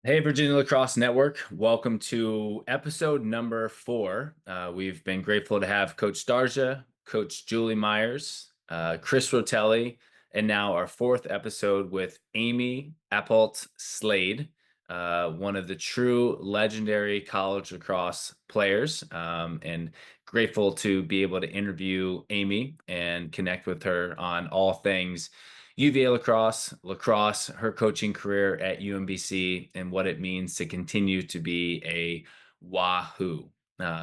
Hey, Virginia Lacrosse Network. Welcome to episode number 4. We've been grateful to have Coach Darja, Coach Julie Myers, Chris Rotelli, and now our fourth episode with Amy Appelt Slade, one of the true legendary college lacrosse players. And grateful to be able to interview Amy and connect with her on all things UVA lacrosse, her coaching career at UMBC, and what it means to continue to be a Wahoo.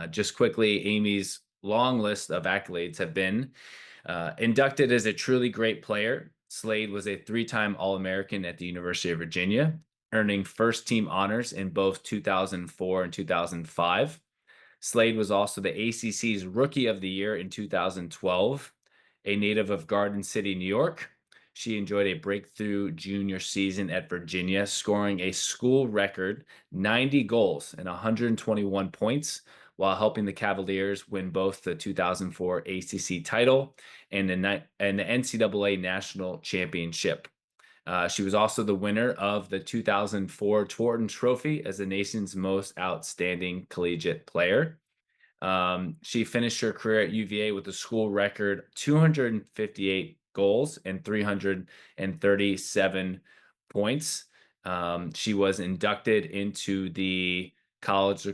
Just quickly, Amy's long list of accolades have been inducted as a truly great player. Slade was a 3-time All American at the University of Virginia, earning first team honors in both 2004 and 2005. Slade was also the ACC's Rookie of the Year in 2012. A native of Garden City, New York, she enjoyed a breakthrough junior season at Virginia, scoring a school record 90 goals and 121 points while helping the Cavaliers win both the 2004 ACC title and the NCAA National Championship. She was also the winner of the 2004 Twarton Trophy as the nation's most outstanding collegiate player. She finished her career at UVA with a school record 258 goals and 337 points. She was inducted into the U.S.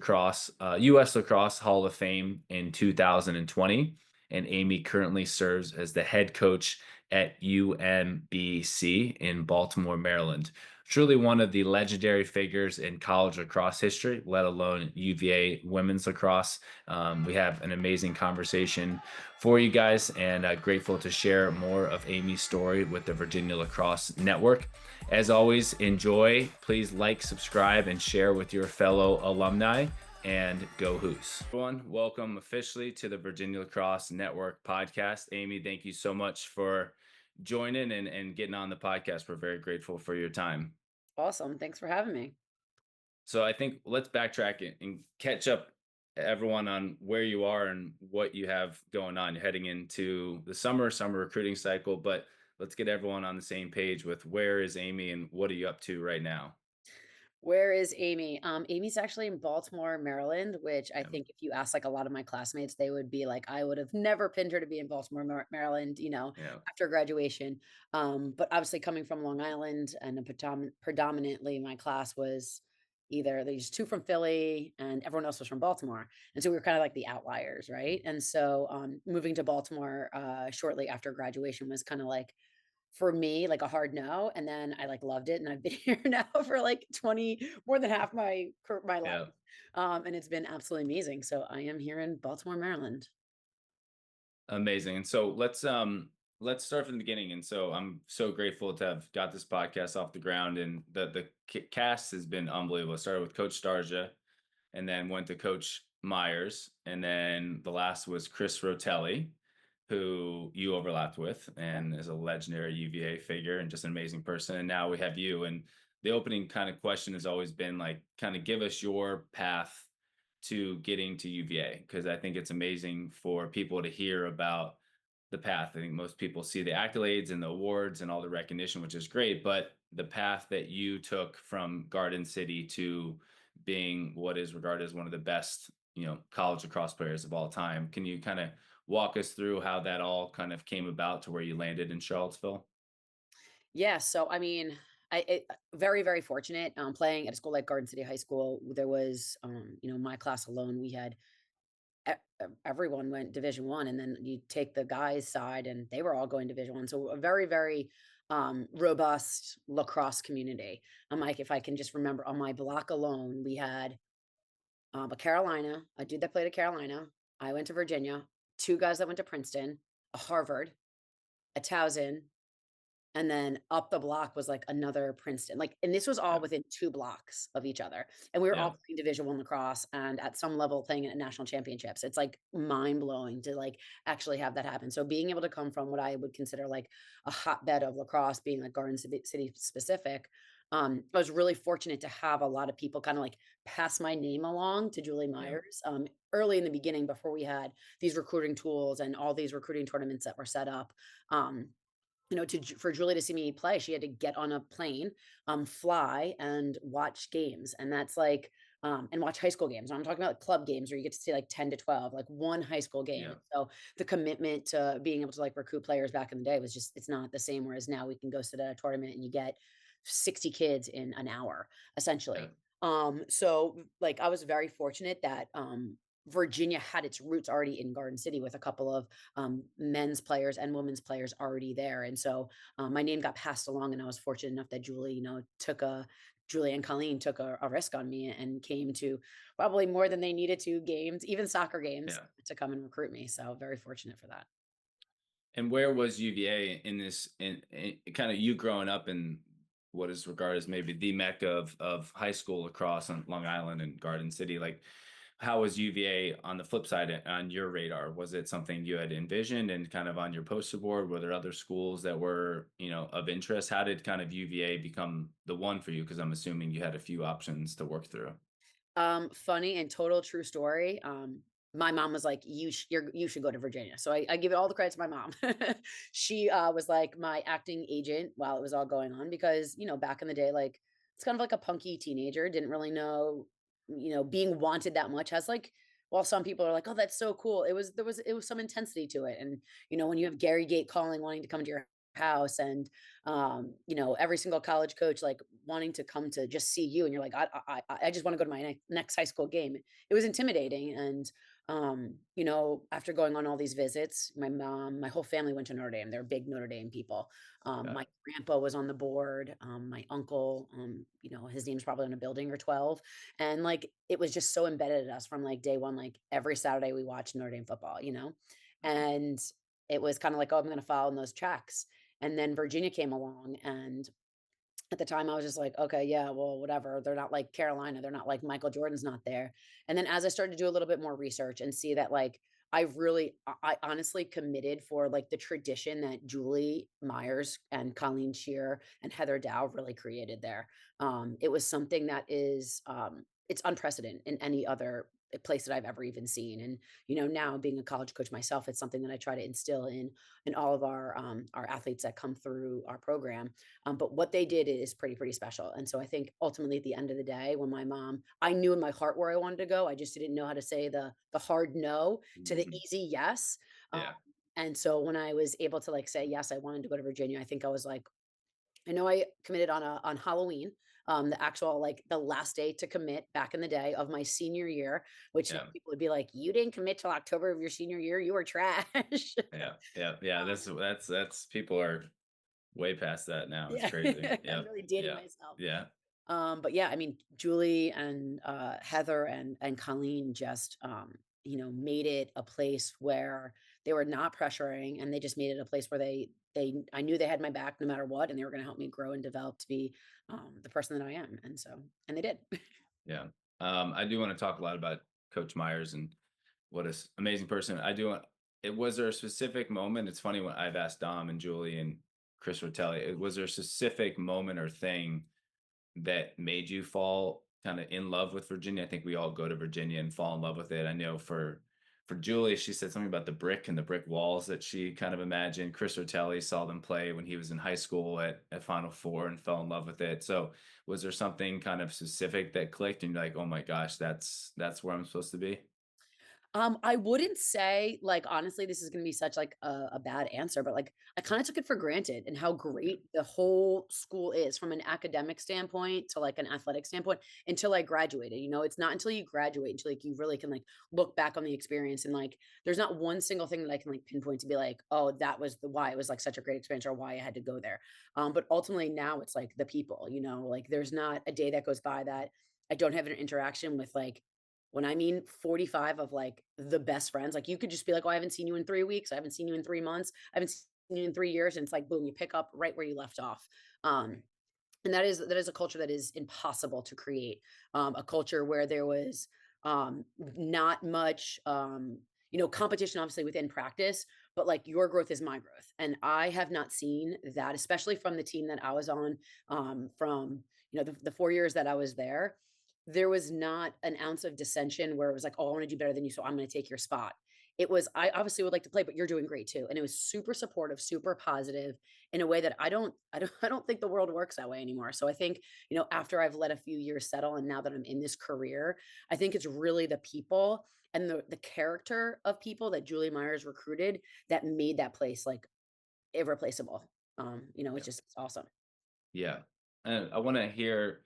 Lacrosse Hall of Fame in 2020, and Amy currently serves as the head coach at UMBC in Baltimore, Maryland. Truly one of the legendary figures in college lacrosse history, let alone UVA women's lacrosse. We have an amazing conversation for you guys, and grateful to share more of Amy's story with the Virginia Lacrosse Network. As always, enjoy. Please like, subscribe, and share with your fellow alumni. And go Hoos. Everyone, welcome officially to the Virginia Lacrosse Network Podcast. Amy, thank you so much for joining and getting on the podcast. We're very grateful for your time. Awesome. Thanks for having me. So I think let's backtrack and catch up everyone on where you are and what you have going on. You're heading into the summer recruiting cycle, but let's get everyone on the same page with where is Amy and what are you up to right now? Where is Amy? Amy's actually in Baltimore, Maryland, which I Yeah. think if you ask like a lot of my classmates, they would be like, I would have never pinned her to be in Baltimore, Maryland, Yeah. after graduation. But obviously coming from Long Island and predominantly my class was either there's two from Philly and everyone else was from Baltimore. And so we were kind of like the outliers, right? And so moving to Baltimore shortly after graduation was kind of like for me, like a hard no, and then I, like, loved it, and I've been here now for, like, 20 more than half my life, Yeah. and it's been absolutely amazing, so I am here in Baltimore, Maryland. Amazing. And so let's start from the beginning. And so I'm so grateful to have got this podcast off the ground, and the cast has been unbelievable. It started with Coach Starja and then went to Coach Myers, and then the last was Chris Rotelli, who you overlapped with Yeah. and is a legendary UVA figure and just an amazing person. And now we have you. And the opening kind of question has always been like, kind of give us your path to getting to UVA, because I think it's amazing for people to hear about the path. I think most people see the accolades and the awards and all the recognition, which is great, but the path that you took from Garden City to being what is regarded as one of the best, college lacrosse players of all time. Can you kind of walk us through how that all kind of came about to where you landed in Charlottesville? Yeah, so, I mean, very, very fortunate, playing at a school like Garden City High School. There was, my class alone, we had everyone went Division 1, and then you take the guys' side, and they were all going Division 1, so a very, very, robust lacrosse community. I'm like, if I can just remember on my block alone, we had a Carolina, a dude that played at Carolina. I went to Virginia, 2 guys that went to Princeton, a Harvard, a Towson, and then up the block was, like, another Princeton, like and this was all Yeah. within 2 blocks of each other, and we were all Yeah. playing Division I lacrosse and at some level playing at national championships. It's, like, mind-blowing to, like, actually have that happen. So being able to come from what I would consider, like, a hotbed of lacrosse being, like, Garden City specific, I was really fortunate to have a lot of people kinda, like, pass my name along to Julie Yeah. Myers, early in the beginning before we had these recruiting tools and all these recruiting tournaments that were set up. Um for Julie to see me play, she had to get on a plane, fly and watch games. And that's like, and watch high school games. I'm talking about club games where you get to see like 10 to 12, like one high school game. Yeah. And so the commitment to being able to like recruit players back in the day was just, it's not the same. Whereas now we can go sit at a tournament and you get 60 kids in an hour, Yeah. essentially. So like I was very fortunate that Virginia had its roots already in Garden City with a couple of men's players and women's players already there. And so my name got passed along, and I was fortunate enough that Julie and Colleen took a risk on me and came to probably more than they needed to games, even soccer games, Yeah. to come and recruit me. So very fortunate for that. And where was UVA in this in kind of you growing up in what is regarded as maybe the mecca of high school lacrosse on Long Island and Garden City? Like, how was UVA on the flip side on your radar? Was it something you had envisioned and kind of on your poster board? Were there other schools that were, of interest? How did kind of UVA become the one for you? Because I'm assuming you had a few options to work through. Funny and total true story. My mom was like, you should go to Virginia." So I give it all the credit to my mom. She was like my acting agent while it was all going on because back in the day, like it's kind of like a punky teenager, didn't really know, being wanted that much has like. While some people are like, "Oh, that's so cool," it was some intensity to it, and when you have Gary Gate calling, wanting to come to your house, and every single college coach like wanting to come to just see you, and you're like, I just want to go to my next high school game. It was intimidating, and after going on all these visits, my whole family went to Notre Dame. They're big Notre Dame people. Got My it. grandpa was on the board. My uncle, his name's probably in a building or 12, and like it was just so embedded in us from like day one. Like every Saturday we watched Notre Dame football, and it was kind of like, oh, I'm going to follow in those tracks. And then Virginia came along, and at the time I was just like, okay, yeah, well, whatever. They're not like Carolina. They're not like Michael Jordan's not there. And then as I started to do a little bit more research and see that like I honestly committed for like the tradition that Julie Myers and Colleen Shear and Heather Dow really created there. It was something that is it's unprecedented in any other place that I've ever even seen. And now being a college coach myself, it's something that I try to instill in all of our athletes that come through our program. But what they did is pretty special. And so I think ultimately at the end of the day, when my mom, I knew in my heart where I wanted to go. I just didn't know how to say the hard no to the Mhm. easy yes. Um, Yeah. and so when I was able to like say yes, I wanted to go to Virginia. I think I was like, I know I committed on Halloween, the actual like the last day to commit back in the day of my senior year, which now Yeah. people would be like, you didn't commit till October of your senior year, you were trash. Yeah. Yeah. Yeah. That's people are way past that now. It's Yeah, crazy. I'm Yep. really dating Yeah. myself. Yeah. But yeah, I mean, Julie and Heather and Colleen just made it a place where they were not pressuring, and they just made it a place where they I knew they had my back no matter what, and they were going to help me grow and develop to be the person that I am, and they did. Yeah. I do want to talk a lot about Coach Myers and what an amazing person. I do want, it was there a specific moment? It's funny when I've asked Dom and Julie and Chris Rotelli, was there a specific moment or thing that made you fall kind of in love with Virginia? I think we all go to Virginia and fall in love with it. I know for Julie, she said something about the brick and the brick walls that she kind of imagined. Chris Rotelli saw them play when he was in high school at Final Four and fell in love with it. So was there something kind of specific that clicked and you're like, oh my gosh, that's where I'm supposed to be? I wouldn't say like honestly, this is gonna be such like a bad answer, but like I kind of took it for granted and how Yeah. great the whole school is from an academic standpoint to like an athletic standpoint until I graduated. It's not until you graduate until like you really can like look back on the experience, and like there's not one single thing that I can like pinpoint to be like, oh, that was the why it was like such a great experience or why I had to go there. But ultimately now it's like the people, like there's not a day that goes by that I don't have an interaction with like when I mean 45 of like the best friends, like you could just be like, oh, I haven't seen you in 3 weeks. I haven't seen you in 3 months. I haven't seen you in 3 years. And it's like, boom, you pick up right where you left off. And that is a culture that is impossible to create. A culture where there was not much, competition, obviously within practice, but like your growth is my growth. And I have not seen that, especially from the team that I was on, from the 4 years that I was there. There was not an ounce of dissension where it was like, oh, I want to do better than you, so I'm going to take your spot. it was, I obviously would like to play, but you're doing great too. And it was super supportive, super positive in a way that I don't think the world works that way anymore. So I think, after I've let a few years settle and now that I'm in this career, I think it's really the people and the character of people that Julie Myers recruited that made that place like irreplaceable. It's just it's awesome. Yeah. And I want to hear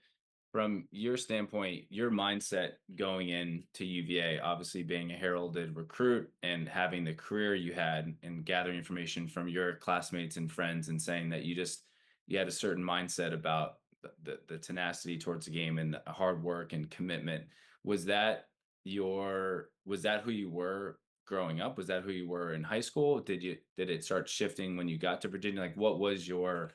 from your standpoint, your mindset going into UVA, obviously being a heralded recruit and having the career you had and gathering information from your classmates and friends and saying that you had a certain mindset about the tenacity towards the game and the hard work and commitment. Was that was that who you were growing up? Was that who you were in high school? Did it start shifting when you got to Virginia? Like what was your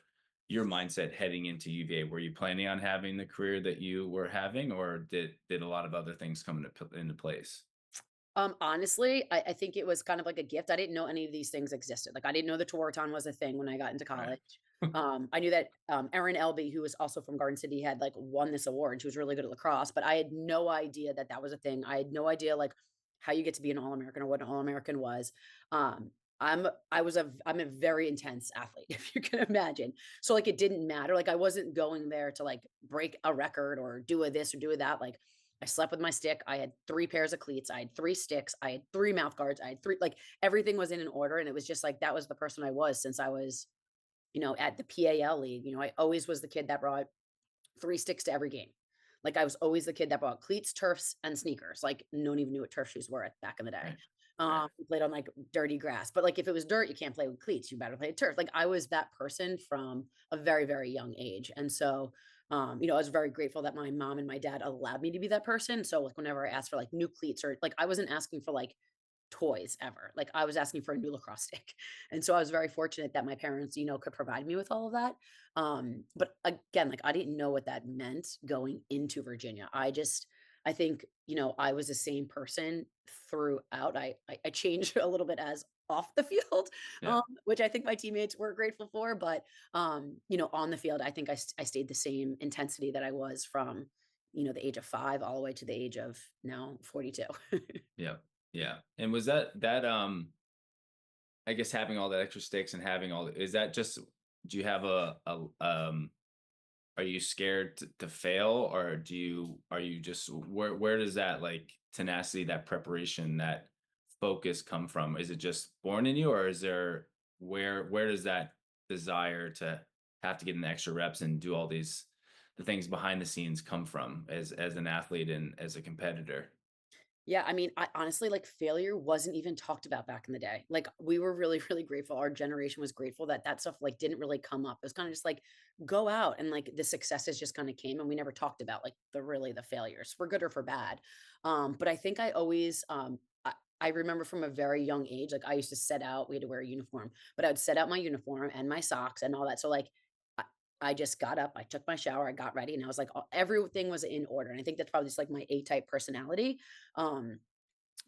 mindset heading into UVA? Were you planning on having the career that you were having, or did a lot of other things come into place? Honestly, I think it was kind of like a gift. I didn't know any of these things existed. Like I didn't know the Tewaaraton was a thing when I got into Right. college. I knew that Erin Elby, who was also from Garden City, had like won this award. She was really good at lacrosse, but I had no idea that that was a thing. I had no idea like how you get to be an All American or what an All American was. Um, I'm a very intense athlete, if you can imagine. So like it didn't matter. Like I wasn't going there to like break a record or do a this or do a that. Like I slept with my stick. I had 3 pairs of cleats. I had 3 sticks. I had 3 mouth guards. I had 3 like, everything was in an order, and it was just like, that was the person I was since I was, at the PAL league. I always was the kid that brought 3 sticks to every game. Like, I was always the kid that brought cleats, turfs, and sneakers. Like, no one even knew what turf shoes were back in the day. Right. Right. We played on, like, dirty grass, but, like, if it was dirt, you can't play with cleats, you better play turf. Like, I was that person from a very, very young age, and so, I was very grateful that my mom and my dad allowed me to be that person. So, like, whenever I asked for, like, new cleats or like, I wasn't asking for, like, toys ever. Like I was asking for a new lacrosse stick. And so I was very fortunate that my parents, could provide me with all of that. But again, like I didn't know what that meant going into Virginia. I think, I was the same person throughout. I changed a little bit as off the field, Yeah. which I think my teammates were grateful for. But, on the field, I think I stayed the same intensity that I was from, the age of 5 all the way to the age of now 42. Yeah. Yeah. And was that I guess having all that extra stakes and having is that just do you have are you scared to fail, or are you just where does that like tenacity, that preparation, that focus come from? Is it just born in you, or is there where does that desire to have to get in the extra reps and do all the things behind the scenes come from as an athlete and as a competitor? Yeah, I mean, I honestly, like, failure wasn't even talked about back in the day. Like, we were really, really grateful. Our generation was grateful that that stuff, like, didn't really come up. It was kinda just like, go out and, like, the successes just kinda came, and we never talked about, like, the failures, for good or for bad. But I think I always, I remember from a very young age, like, I used to set out we had to wear a uniform, but I would set out my uniform and my socks and all that. So, like, I I just got up, I took my shower, I got ready, and I was like, everything was in order, and I think that's probably just, like, my A-type personality. Um,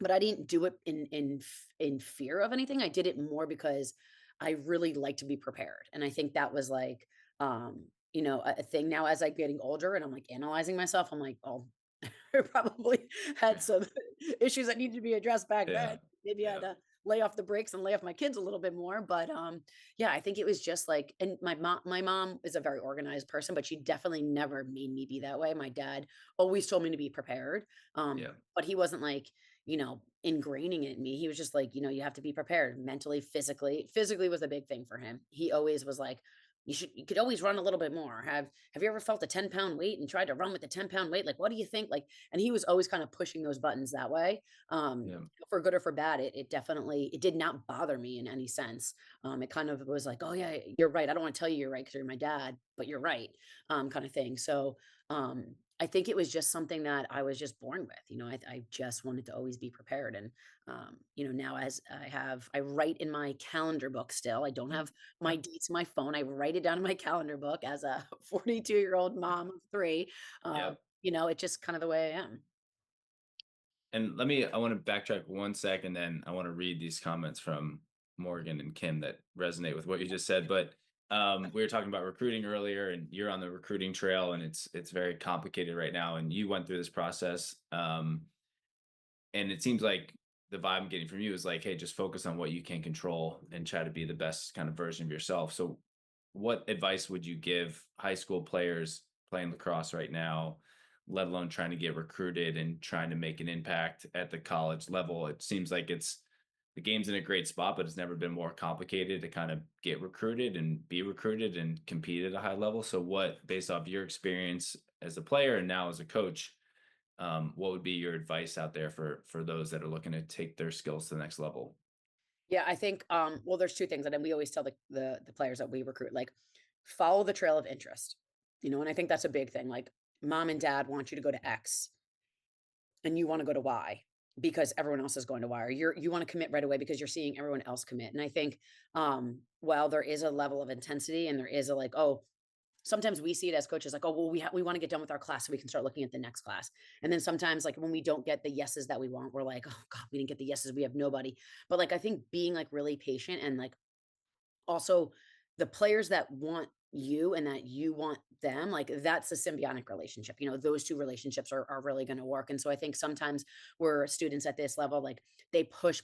but I didn't do it in fear of anything. I did it more because I really like to be prepared, and I think that was like, a thing now as I'm getting older and I'm like analyzing myself. I'm like, oh, I probably had some issues that needed to be addressed back Yeah. then. Maybe I had Yeah. to lay off the brakes and lay off my kids a little bit more. But yeah, I think it was just like, and my mom is a very organized person, but she definitely never made me be that way. My dad always told me to be prepared, Yeah. but he wasn't like, ingraining it in me. He was just like, you have to be prepared mentally, physically. Physically was a big thing for him. He always was like, you could always run a little bit more. Have you ever felt a 10-pound weight and tried to run with the 10-pound weight? Like, what do you think? Like, and he was always kind of pushing those buttons that way. Yeah. For good or for bad, it definitely it did not bother me in any sense. It kind of was like, oh yeah, you're right. I don't want to tell you you're right because you're my dad, but you're right, kind of thing. So um I think it was just something that I was just born with. I just wanted to always be prepared. And now as I write in my calendar book still. I don't have my Yeah. dates in my phone. I write it down in my calendar book as a 42-year-old mom of 3. Yeah. It's just kind of the way I am. And I want to backtrack 1 second, then I want to read these comments from Morgan and Kim that resonate with what you just said. But we were talking about recruiting earlier, and you're on the recruiting trail, and it's very complicated right now. And you went through this process, and it seems like the vibe I'm getting from you is like, hey, just focus on what you can control and try to be the best kind of version of yourself. So, what advice would you give high school players playing lacrosse right now, let alone trying to get recruited and trying to make an impact at the college level? It seems like the game's in a great spot, but it's never been more complicated to kind of get recruited and be recruited and compete at a high level. So, what, based off your experience as a player and now as a coach, what would be your advice out there for those that are looking to take their skills to the next level? Yeah, I think, well, there's 2 things, and then we always tell the players that we recruit, like, follow the trail of interest, and I think that's a big thing, like, mom and dad want you to go to X, and you wanna go to Y because everyone else is going to Y, or you wanna commit right away because you're seeing everyone else commit, and I think, while there is a level of intensity and there is a, like, oh, sometimes we see it as coaches like, "Oh, well, we wanna get done with our class so we can start looking at the next class." And then sometimes, like, when we don't get the yeses that we want, we're like, "Oh god, we didn't get the yeses, we have nobody." But, like, I think being, like, really patient and, like, also the players that want you and that you want them, like, that's a symbiotic relationship, those 2 relationships are really gonna work, and so I think sometimes where students at this level, like, they push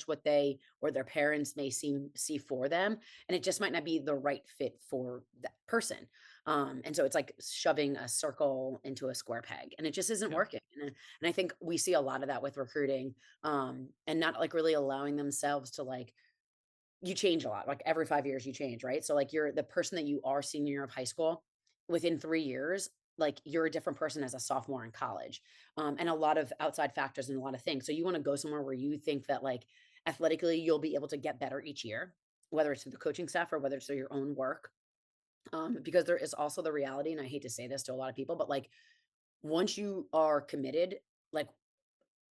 what they or their parents may see for them, and it just might not be the right fit for that person, and so it's like shoving a circle into a square peg, and it just isn't Yeah. working, and I think we see a lot of that with recruiting, and not, like, really allowing themselves to, like, you change a lot, like, every 5 years you change, right? So, like, you're the person that you are senior year of high school, within 3 years, like, you're a different person as a sophomore in college, and a lot of outside factors and a lot of things. So you wanna go somewhere where you think that, like, athletically, you'll be able to get better each year, whether it's through the coaching staff or whether it's through your own work, because there is also the reality, and I hate to say this to a lot of people, but, like, once you are committed, like,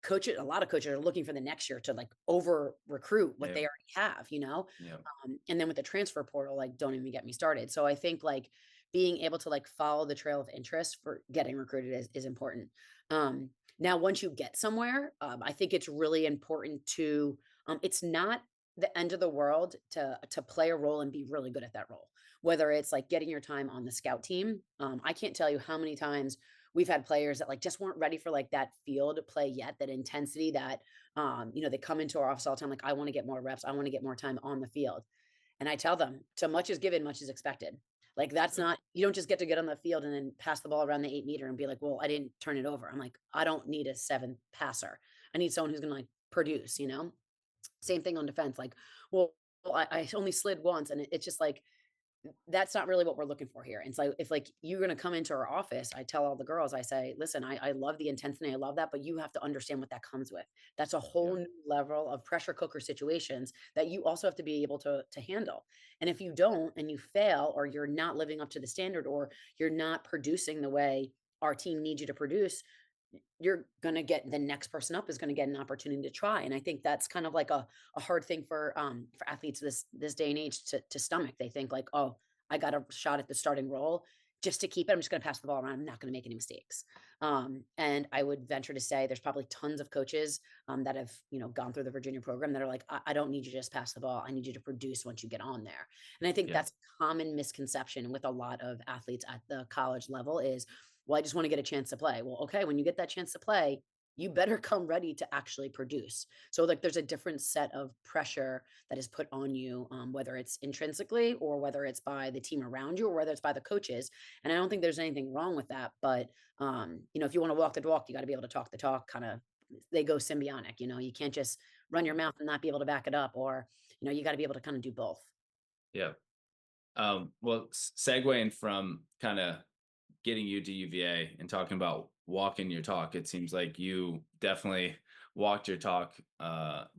a lot of coaches are looking for the next year to, like, over recruit what Yeah. they already have. Yeah. And then with the transfer portal, like, don't even get me started. So I think, like, being able to, like, follow the trail of interest for getting recruited is important. Now once you get somewhere, I think it's really important to, it's not the end of the world to play a role and be really good at that role. Whether it's, like, getting your time on the scout team, I can't tell you how many times we've had players that, like, just weren't ready for, like, that field play yet, that intensity that, they come into our office all the time, like, "I wanna get more reps, I wanna get more time on the field." And I tell them, "To much is given, much is expected." Like, that's Yeah. not you don't just get to get on the field and then pass the ball around the 8 meter and be like, "Well, I didn't turn it over." I'm like, "I don't need a 7th passer. I need someone who's gonna, like, produce?" Same thing on defense, like, "Well, I only slid once," and it's just like, that's not really what we're looking for here. And so if, like, you're gonna come into our office, I tell all the girls, I say, "Listen, I love the intensity, I love that, but you have to understand what that comes with. That's a whole Yeah. new level of pressure cooker situations that you also have to be able to handle. And if you don't and you fail or you're not living up to the standard or you're not producing the way our team needs you to produce, you're gonna get the next person up is gonna get an opportunity to try." And I think that's kind of like a hard thing for athletes this day and age to stomach. They think like, "Oh, I got a shot at the starting role. Just to keep it, I'm just gonna pass the ball around. I'm not gonna make any mistakes." And I would venture to say there's probably tons of coaches that have, gone through the Virginia program that are like, I don't need you to just pass the ball. I need you to produce once you get on there. And I think Yeah. that's a common misconception with a lot of athletes at the college level is, well, I just want to get a chance to play. Well, okay, when you get that chance to play, you better come ready to actually produce. So, like, there's a different set of pressure that is put on you, whether it's intrinsically or whether it's by the team around you or whether it's by the coaches. And I don't think there's anything wrong with that. But, if you want to walk the walk, you got to be able to talk the talk. Kind of, they go symbiotic. You can't just run your mouth and not be able to back it up, or you got to be able to kind of do both. Yeah. Well, segueing from kind of getting you to UVA and talking about walking your talk, it seems like you definitely walked your talk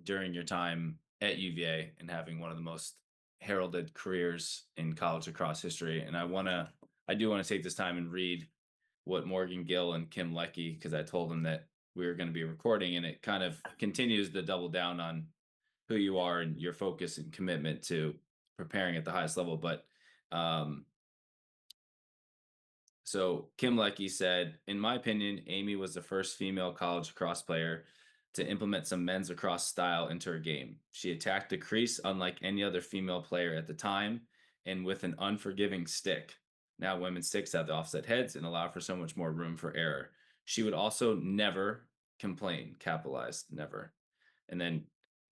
during your time at UVA and having one of the most heralded careers in college lacrosse history. And I do want to take this time and read what Morgan Gill and Kim Leckie, because I told them that we were going to be recording, and it kind of continues to double down on who you are and your focus and commitment to preparing at the highest level. But um, so Kim Leckie said, in my opinion, Amy was the first female college lacrosse player to implement some men's lacrosse style into her game. She attacked the crease unlike any other female player at the time and with an unforgiving stick. Now women's sticks have the offset heads and allow for so much more room for error. She would also never complain, capitalized, never. And then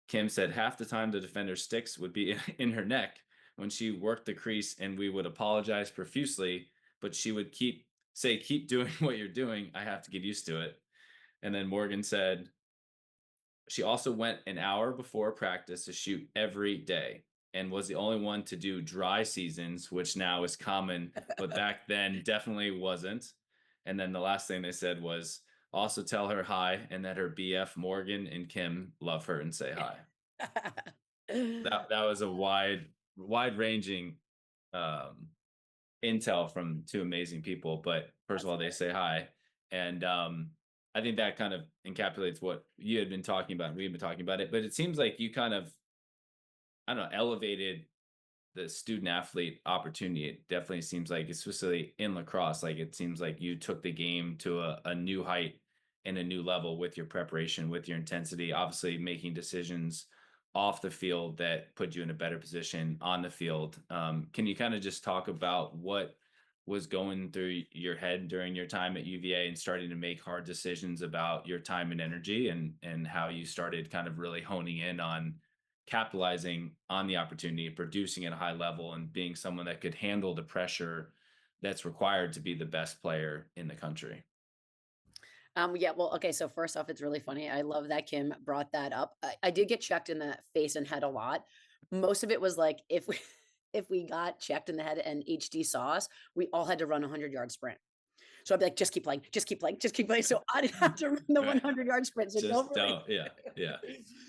Kim said half the time the defender's sticks would be in her neck when she worked the crease, and we would apologize profusely, but she would keep doing what you're doing. I have to get used to it. And then Morgan said she also went an hour before practice to shoot every day and was the only one to do dry seasons, which now is common, but back then definitely wasn't. And then the last thing they said was also tell her hi and that her BF Morgan and Kim love her and say hi. That was a wide ranging um intel from two amazing people. But first of That's all, they say hi. And I think that kind of encapsulates what you had been talking about. We've been talking about it, but it seems like you kind of, I don't know, elevated the student athlete opportunity. It definitely seems like, especially in lacrosse, like it seems like you took the game to a new height and a new level with your preparation, with your intensity, obviously making decisions off the field that put you in a better position on the field. Can you kind of just talk about what was going through your head during your time at UVA and starting to make hard decisions about your time and energy, and how you started kind of really honing in on capitalizing on the opportunity, producing at a high level, and being someone that could handle the pressure that's required to be the best player in the country? Yeah, well, okay, so first off, it's really funny. I love that Kim brought that up. I did get checked in the face and head a lot. Most of it was like if we if we got checked in the head and HD saw us, we all had to run a 100-yard sprint. So I'd be like, just keep playing, just keep playing, just keep playing. So I didn't have to run the Right. 100-yard sprint. So don't Just really. don't. Yeah. Yeah.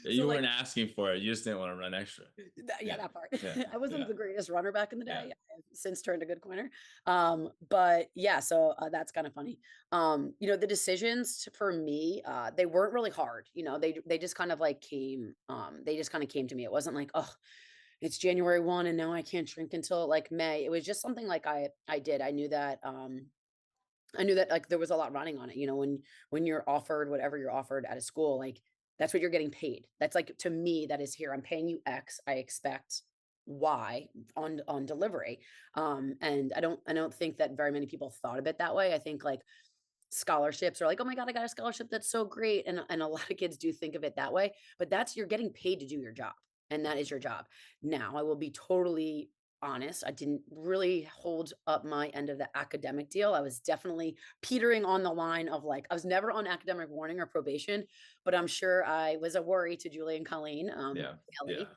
So You like weren't asking for it. You just didn't want to run extra. Yeah, Yeah. that part. Yeah. I wasn't Yeah. the greatest runner back in the Yeah. day. I've since turned a good coiner. But yeah, so that's kind of funny. The decisions for me, they weren't really hard. They just kind of like came. They just kind of came to me. It wasn't like, oh, it's January 1 and now I can't drink until like May. It was just something like I did. I knew that like there was a lot running on it. When you're offered whatever you're offered at a school, like that's what you're getting paid. That's like to me, that is here. I'm paying you X. I expect Y on delivery. And I don't think that very many people thought of it that way. I think like scholarships are like, oh my God, I got a scholarship. That's so great. And a lot of kids do think of it that way, but that's you're getting paid to do your job. And that is your job. Now, I will be totally honest. I didn't really hold up my end of the academic deal. I was definitely petering on the line of like, I was never on academic warning or probation, but I'm sure I was a worry to Julie and Colleen, Yeah. Yeah. Kelly.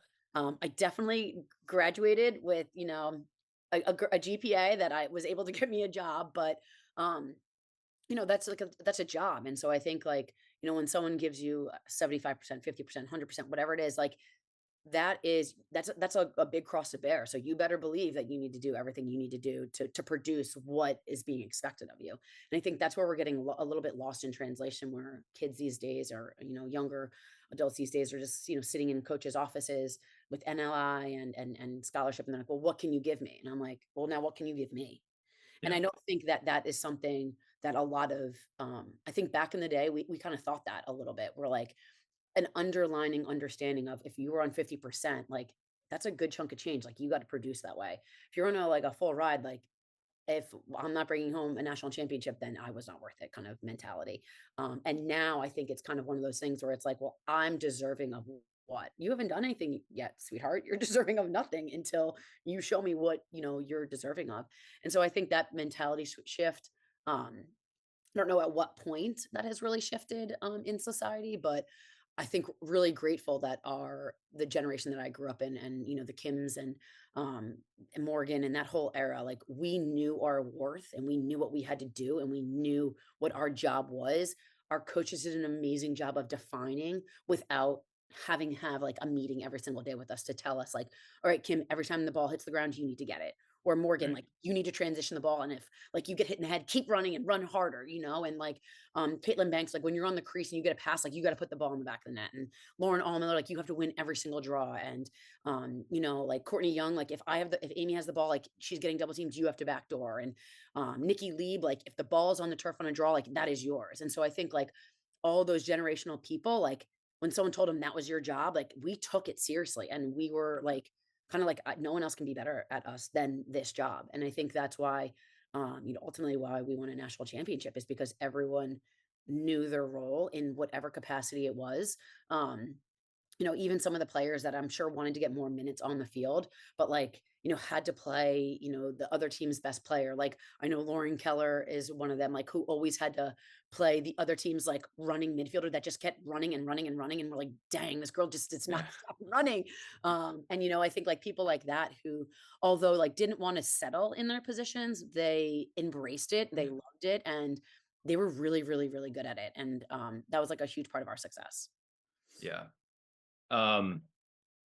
I definitely graduated with, a GPA that I was able to get me a job, but um, that's like that's a job. And so I think like, when someone gives you 75%, 50%, 100%, whatever it is, like that's a big cross to bear. So you better believe that you need to do everything you need to do to produce what is being expected of you. And I think that's where we're getting a little bit lost in translation, where kids these days or younger adults these days are just sitting in coaches' offices with NLI and scholarship, and they're like, well, what can you give me? And I'm like, well, now what can you give me? And Yeah. I don't think that that is something that a lot of, I think back in the day, we kind of thought that a little bit. We're like an underlining understanding of if you were on 50%, like that's a good chunk of change. Like you got to produce that way. If you're on like a full ride, like if I'm not bringing home a national championship, then I was not worth it kind of mentality. And now I think it's kind of one of those things where it's like, well, I'm deserving of what? You haven't done anything yet, sweetheart. You're deserving of nothing until you show me what, you're deserving of. And so I think that mentality shift, I don't know at what point that has really shifted in society, but I think really grateful that the generation that I grew up in, and the Kims and Morgan and that whole era, like we knew our worth and we knew what we had to do and we knew what our job was. Our coaches did an amazing job of defining without having have like a meeting every single day with us to tell us like, all right, Kim, every time the ball hits the ground, you need to get it. Or Morgan, Right. like you need to transition the ball. And if like you get hit in the head, keep running and run harder, and like Caitlin Banks, like when you're on the crease and you get a pass, like you got to put the ball in the back of the net. And Lauren Allmiller, like you have to win every single draw. And like Courtney Young, like if Amy has the ball, like she's getting double teamed, you have to backdoor. And Nikki Lieb, like if the ball's on the turf on a draw, like that is yours. And so I think like all those generational people, like when someone told them that was your job, like we took it seriously and we were like kind of like no one else can be better at us than this job. And I think that's why ultimately why we won a national championship is because everyone knew their role in whatever capacity it was. even some of the players that I'm sure wanted to get more minutes on the field, but like, had to play, the other team's best player. Like I know Lauren Keller is one of them, like who always had to play the other team's like running midfielder that just kept running and running and running. And we're like, dang, this girl just does not Yeah. stop running. And I think like people like that who, although like didn't want to settle in their positions, they embraced it, they loved it, and they were really, really, really good at it. And that was like a huge part of our success. Yeah. Um,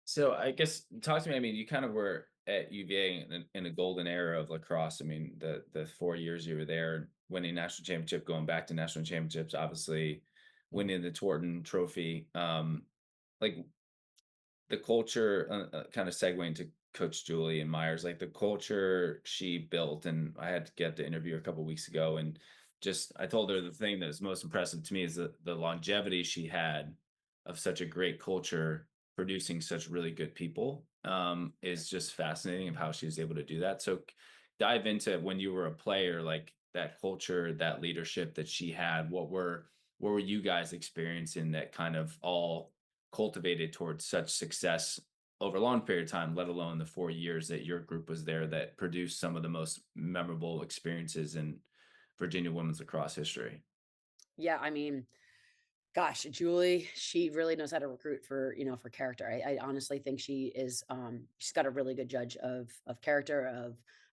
so I guess talk to me. I mean, you kind of were at UVA in a golden era of lacrosse. I mean, the 4 years you were there, winning national championship, going back to national championships, obviously winning the Torton Trophy. Like the culture, kind of segueing to Coach Julie and Myers, like the culture she built, and I had to get the interview a couple weeks ago, and just I told her the thing that was most impressive to me is the longevity she had of such a great culture producing such really good people, is just fascinating of how she was able to do that. So dive into when you were a player, like that culture, that leadership that she had. What were you guys experiencing that kind of all cultivated towards such success over a long period of time, let alone the 4 years that your group was there that produced some of the most memorable experiences in Virginia women's lacrosse history? Yeah, I mean, gosh, Julie, she really knows how to recruit for character. I honestly think she's got a really good judge of character,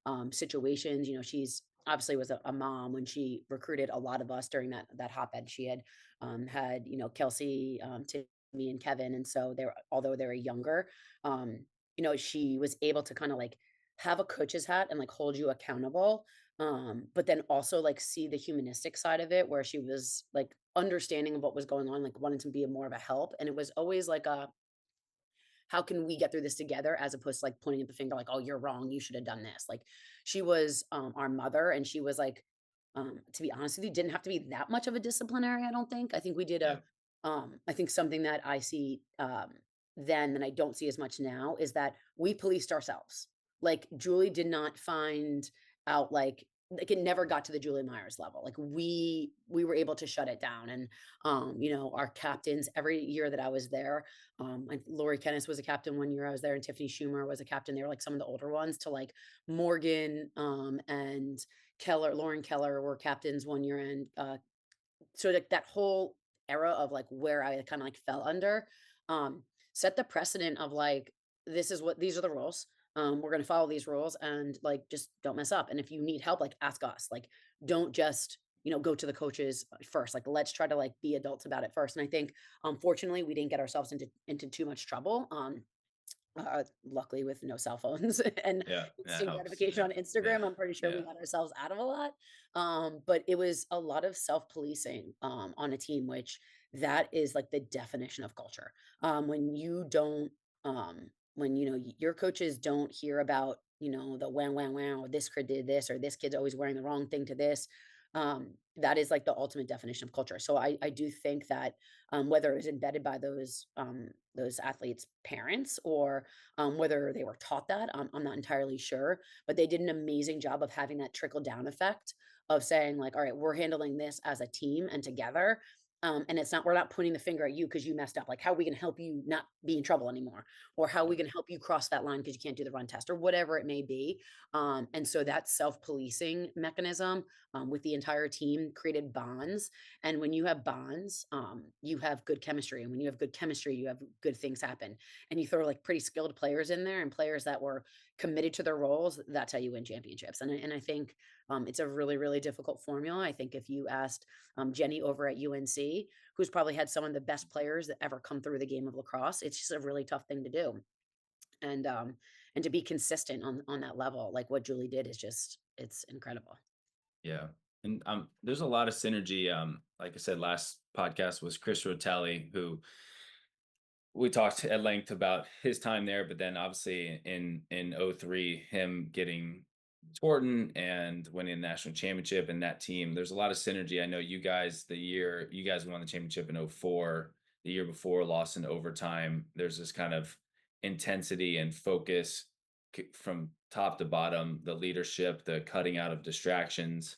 of situations. She's obviously was a mom when she recruited a lot of us during that hotbed. She had Kelsey, Timmy, and Kevin, and so although they were younger, she was able to kind of like have a coach's hat and like hold you accountable, but then also like see the humanistic side of it where she was like understanding of what was going on, like wanted to be more of a help. And it was always like how can we get through this together as opposed to like pointing at the finger like, oh, you're wrong, you should have done this. Like she was our mother, and she was like, to be honest with you, didn't have to be that much of a disciplinary, I don't think. I think we did Yeah. I think something that I see then that I don't see as much now is that we policed ourselves. Like Julie did not find out like it never got to the Julie Myers level. Like we were able to shut it down. And our captains every year that I was there, like Lori Kennis was a captain one year I was there, and Tiffany Schumer was a captain. They were like some of the older ones, to like Morgan, and Lauren Keller were captains one year, and so like that whole era of like where I kind of like fell under, um, set the precedent of like, these are the rules. We're gonna follow these rules, and like just don't mess up. And if you need help, like ask us. Like don't just go to the coaches first. Like let's try to like be adults about it first. And I think fortunately we didn't get ourselves into too much trouble. Luckily with no cell phones and Yeah. That instant helps. gratification Yeah. on Yeah. Instagram, I'm pretty sure we Yeah. got ourselves out of a lot. But it was a lot of self-policing on a team, which that is like the definition of culture. When you don't, when your coaches don't hear about the wow, this kid did this, or this kid's always wearing the wrong thing to this. That is like the ultimate definition of culture. So I do think that whether it was embedded by those athletes' parents, or whether they were taught that, I'm not entirely sure. But they did an amazing job of having that trickle down effect of saying like, all right, we're handling this as a team and together. And we're not pointing the finger at you because you messed up. Like, how are we going to help you not be in trouble anymore? Or how are Yeah. we going to help you cross that line because you can't do the run test, or whatever it may be? And so that self policing mechanism with the entire team created bonds. And when you have bonds, you have good chemistry. And when you have good chemistry, you have good things happen. And you throw like pretty skilled players in there, and players that were committed to their roles, that's how you win championships. And I think it's a really, really difficult formula. I think if you asked Jenny over at UNC, who's probably had some of the best players that ever come through the game of lacrosse, it's just a really tough thing to do. And to be consistent on that level, like what Julie did, is just it's incredible. Yeah. And there's a lot of synergy. Like I said, last podcast was Chris Rotelli, who we talked at length about his time there, but then obviously in '03, him getting Sporting and winning the national championship and that team. There's a lot of synergy. I know you guys, the year you guys won the championship in '04, the year before lost in overtime. There's this kind of intensity and focus from top to bottom, the leadership, the cutting out of distractions.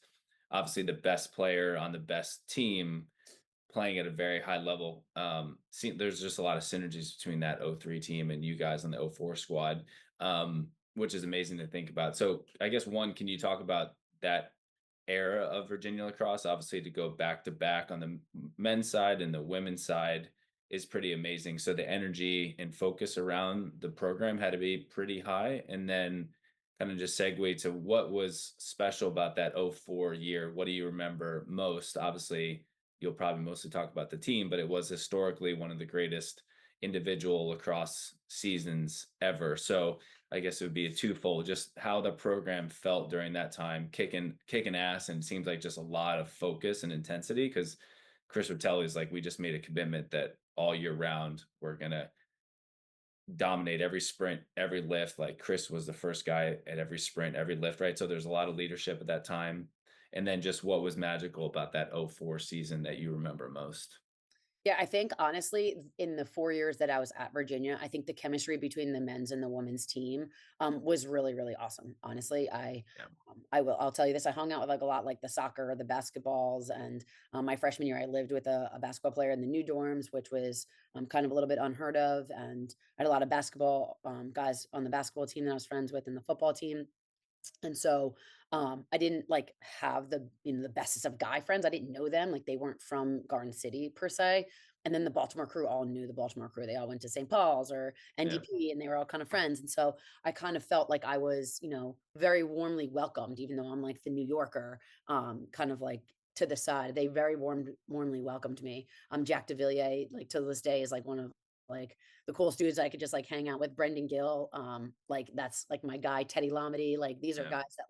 Obviously, the best player on the best team playing at a very high level. There's just a lot of synergies between that '03 team and you guys on the '04 squad, which is amazing to think about. So I guess one, can you talk about that era of Virginia lacrosse? Obviously, to go back to back on the men's side and the women's side is pretty amazing. So the energy and focus around the program had to be pretty high. And then kind of just segue to what was special about that '04 year. What do you remember most? Obviously, you'll probably mostly talk about the team, but it was historically one of the greatest individual lacrosse seasons ever. So I guess it would be a twofold, just how the program felt during that time, kicking ass, and seems like just a lot of focus and intensity. Because Chris Rotelli is like, we just made a commitment that all year round we're gonna dominate every sprint, every lift. Like Chris was the first guy at every sprint, every lift, right? So there's a lot of leadership at that time. And then just what was magical about that '04 season that you remember most? Yeah, I think honestly, in the 4 years that I was at Virginia, I think the chemistry between the men's and the women's team, was really, really awesome. Honestly, Yeah, I'll tell you this, I hung out with, like, a lot like the soccer, the basketballs, and, my freshman year, I lived with a basketball player in the new dorms, which was, kind of a little bit unheard of, and I had a lot of basketball, guys on the basketball team that I was friends with and the football team. And so, I didn't like have the bestest of guy friends. I didn't know them. Like they weren't from Garden City per se. And then the Baltimore crew all knew the Baltimore crew. They all went to St. Paul's or yeah, NDP and they were all kind of friends. And so I kind of felt like I was, very warmly welcomed, even though I'm like the New Yorker, kind of like to the side. They very warmly welcomed me. Jack DeVilliers, like to this day, is like one of like the coolest dudes I could just like hang out with. Brendan Gill, like that's like my guy. Teddy Lamedy, like these are yeah, guys that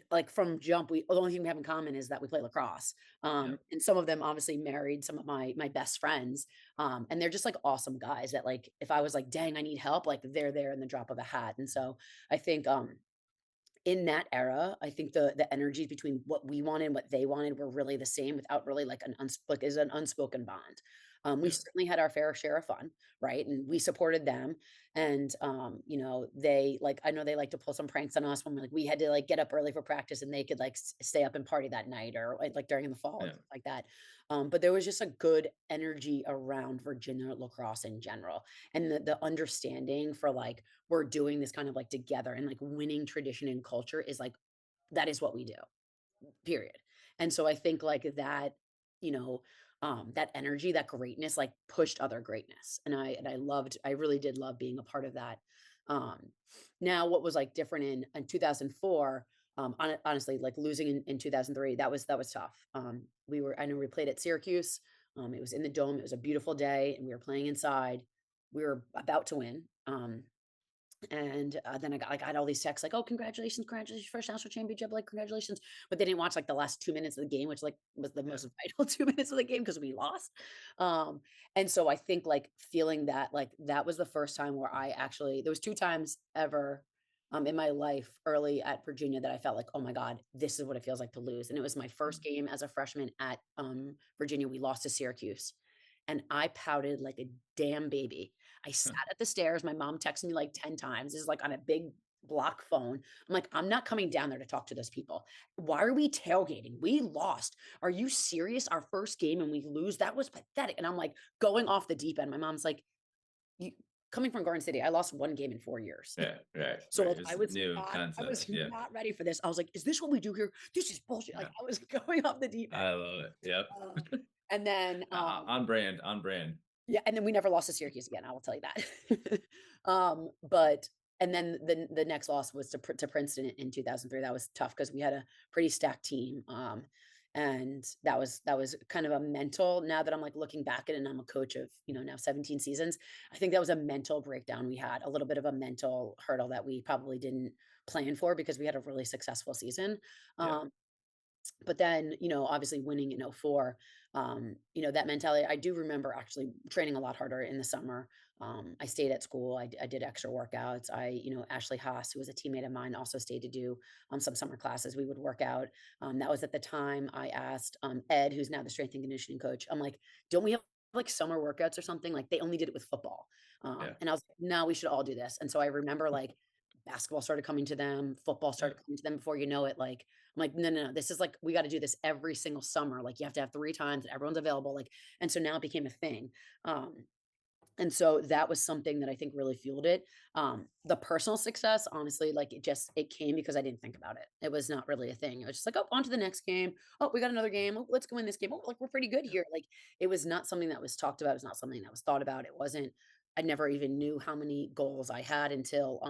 like from jump. We The only thing we have in common is that we play lacrosse. yeah, And some of them obviously married some of my best friends. And they're just like awesome guys that like if I was like, dang, I need help, like they're there in the drop of a hat. And so I think in that era, I think the energies between what we wanted and what they wanted were really the same without really like is an unspoken bond. We yeah, certainly had our fair share of fun, right? And we supported them. And they like I know they like to pull some pranks on us when we had to like get up early for practice and they could like stay up and party that night or like during the fall and yeah, stuff like that. But there was just a good energy around Virginia lacrosse in general, and the understanding for like we're doing this kind of like together and like winning tradition and culture is like that is what we do, period. And so I think like that, you know, that energy, that greatness like pushed other greatness. I really did love being a part of that. Um Now what was like different in 2004, honestly, like losing in 2003, that was tough. I know we played at Syracuse. It was in the dome. It was a beautiful day and we were playing inside. We were about to win. And then I got all these texts like, "Oh, congratulations, first national championship, like congratulations!" But they didn't watch like the last 2 minutes of the game, which like was the yeah, most vital 2 minutes of the game because we lost. And so I think like feeling that like that was the first time where I actually there was two times ever in my life early at Virginia that I felt like, oh my God, this is what it feels like to lose. And it was my mm, first game as a freshman at Virginia. We lost to Syracuse, and I pouted like a damn baby. I huh, sat at the stairs. My mom texted me like 10 times. This is like on a big block phone. I'm like, I'm not coming down there to talk to those people. Why are we tailgating? We lost. Are you serious? Our first game and we lose? That was pathetic. And I'm like going off the deep end. My mom's like, you coming from Garden City, I lost one game in 4 years. yeah, right, So right. like It's a new I concept. was Yeah, not ready for this. I was like, is this what we do here? This is bullshit. yeah, Like I was going off the deep end. I love it. Yep, And then on brand, on brand. yeah, and then we never lost to Syracuse again, I will tell you that. But and then the next loss was to Princeton in 2003. That was tough because we had a pretty stacked team. And that was kind of a mental now that I'm like looking back at it and I'm a coach of, now 17 seasons. I think that was a mental breakdown we had, a little bit of a mental hurdle that we probably didn't plan for because we had a really successful season. Yeah, Um, but then, obviously winning in '04, that mentality, I do remember actually training a lot harder in the summer. I stayed at school. I did extra workouts. Ashley Haas, who was a teammate of mine, also stayed to do some summer classes. We would work out. That was at the time I asked Ed, who's now the strength and conditioning coach. I'm like, don't we have like summer workouts or something? Like they only did it with football. yeah, And I was like, no, we should all do this. And so I remember like basketball started coming to them, football yeah, started coming to them before you know it. Like I'm like, no, no, no. This is like, we got to do this every single summer. Like, you have to have 3 times and everyone's available. Like, and so now it became a thing. Um, and so that was something that I think really fueled it. The personal success, honestly, like it came because I didn't think about it. It was not really a thing. It was just like, oh, on to the next game. Oh, we got another game. Oh, let's go in this game. Oh, like we're pretty good Yeah. here. Like it was not something that was talked about. It was not something that was thought about. It wasn't. I never even knew how many goals I had until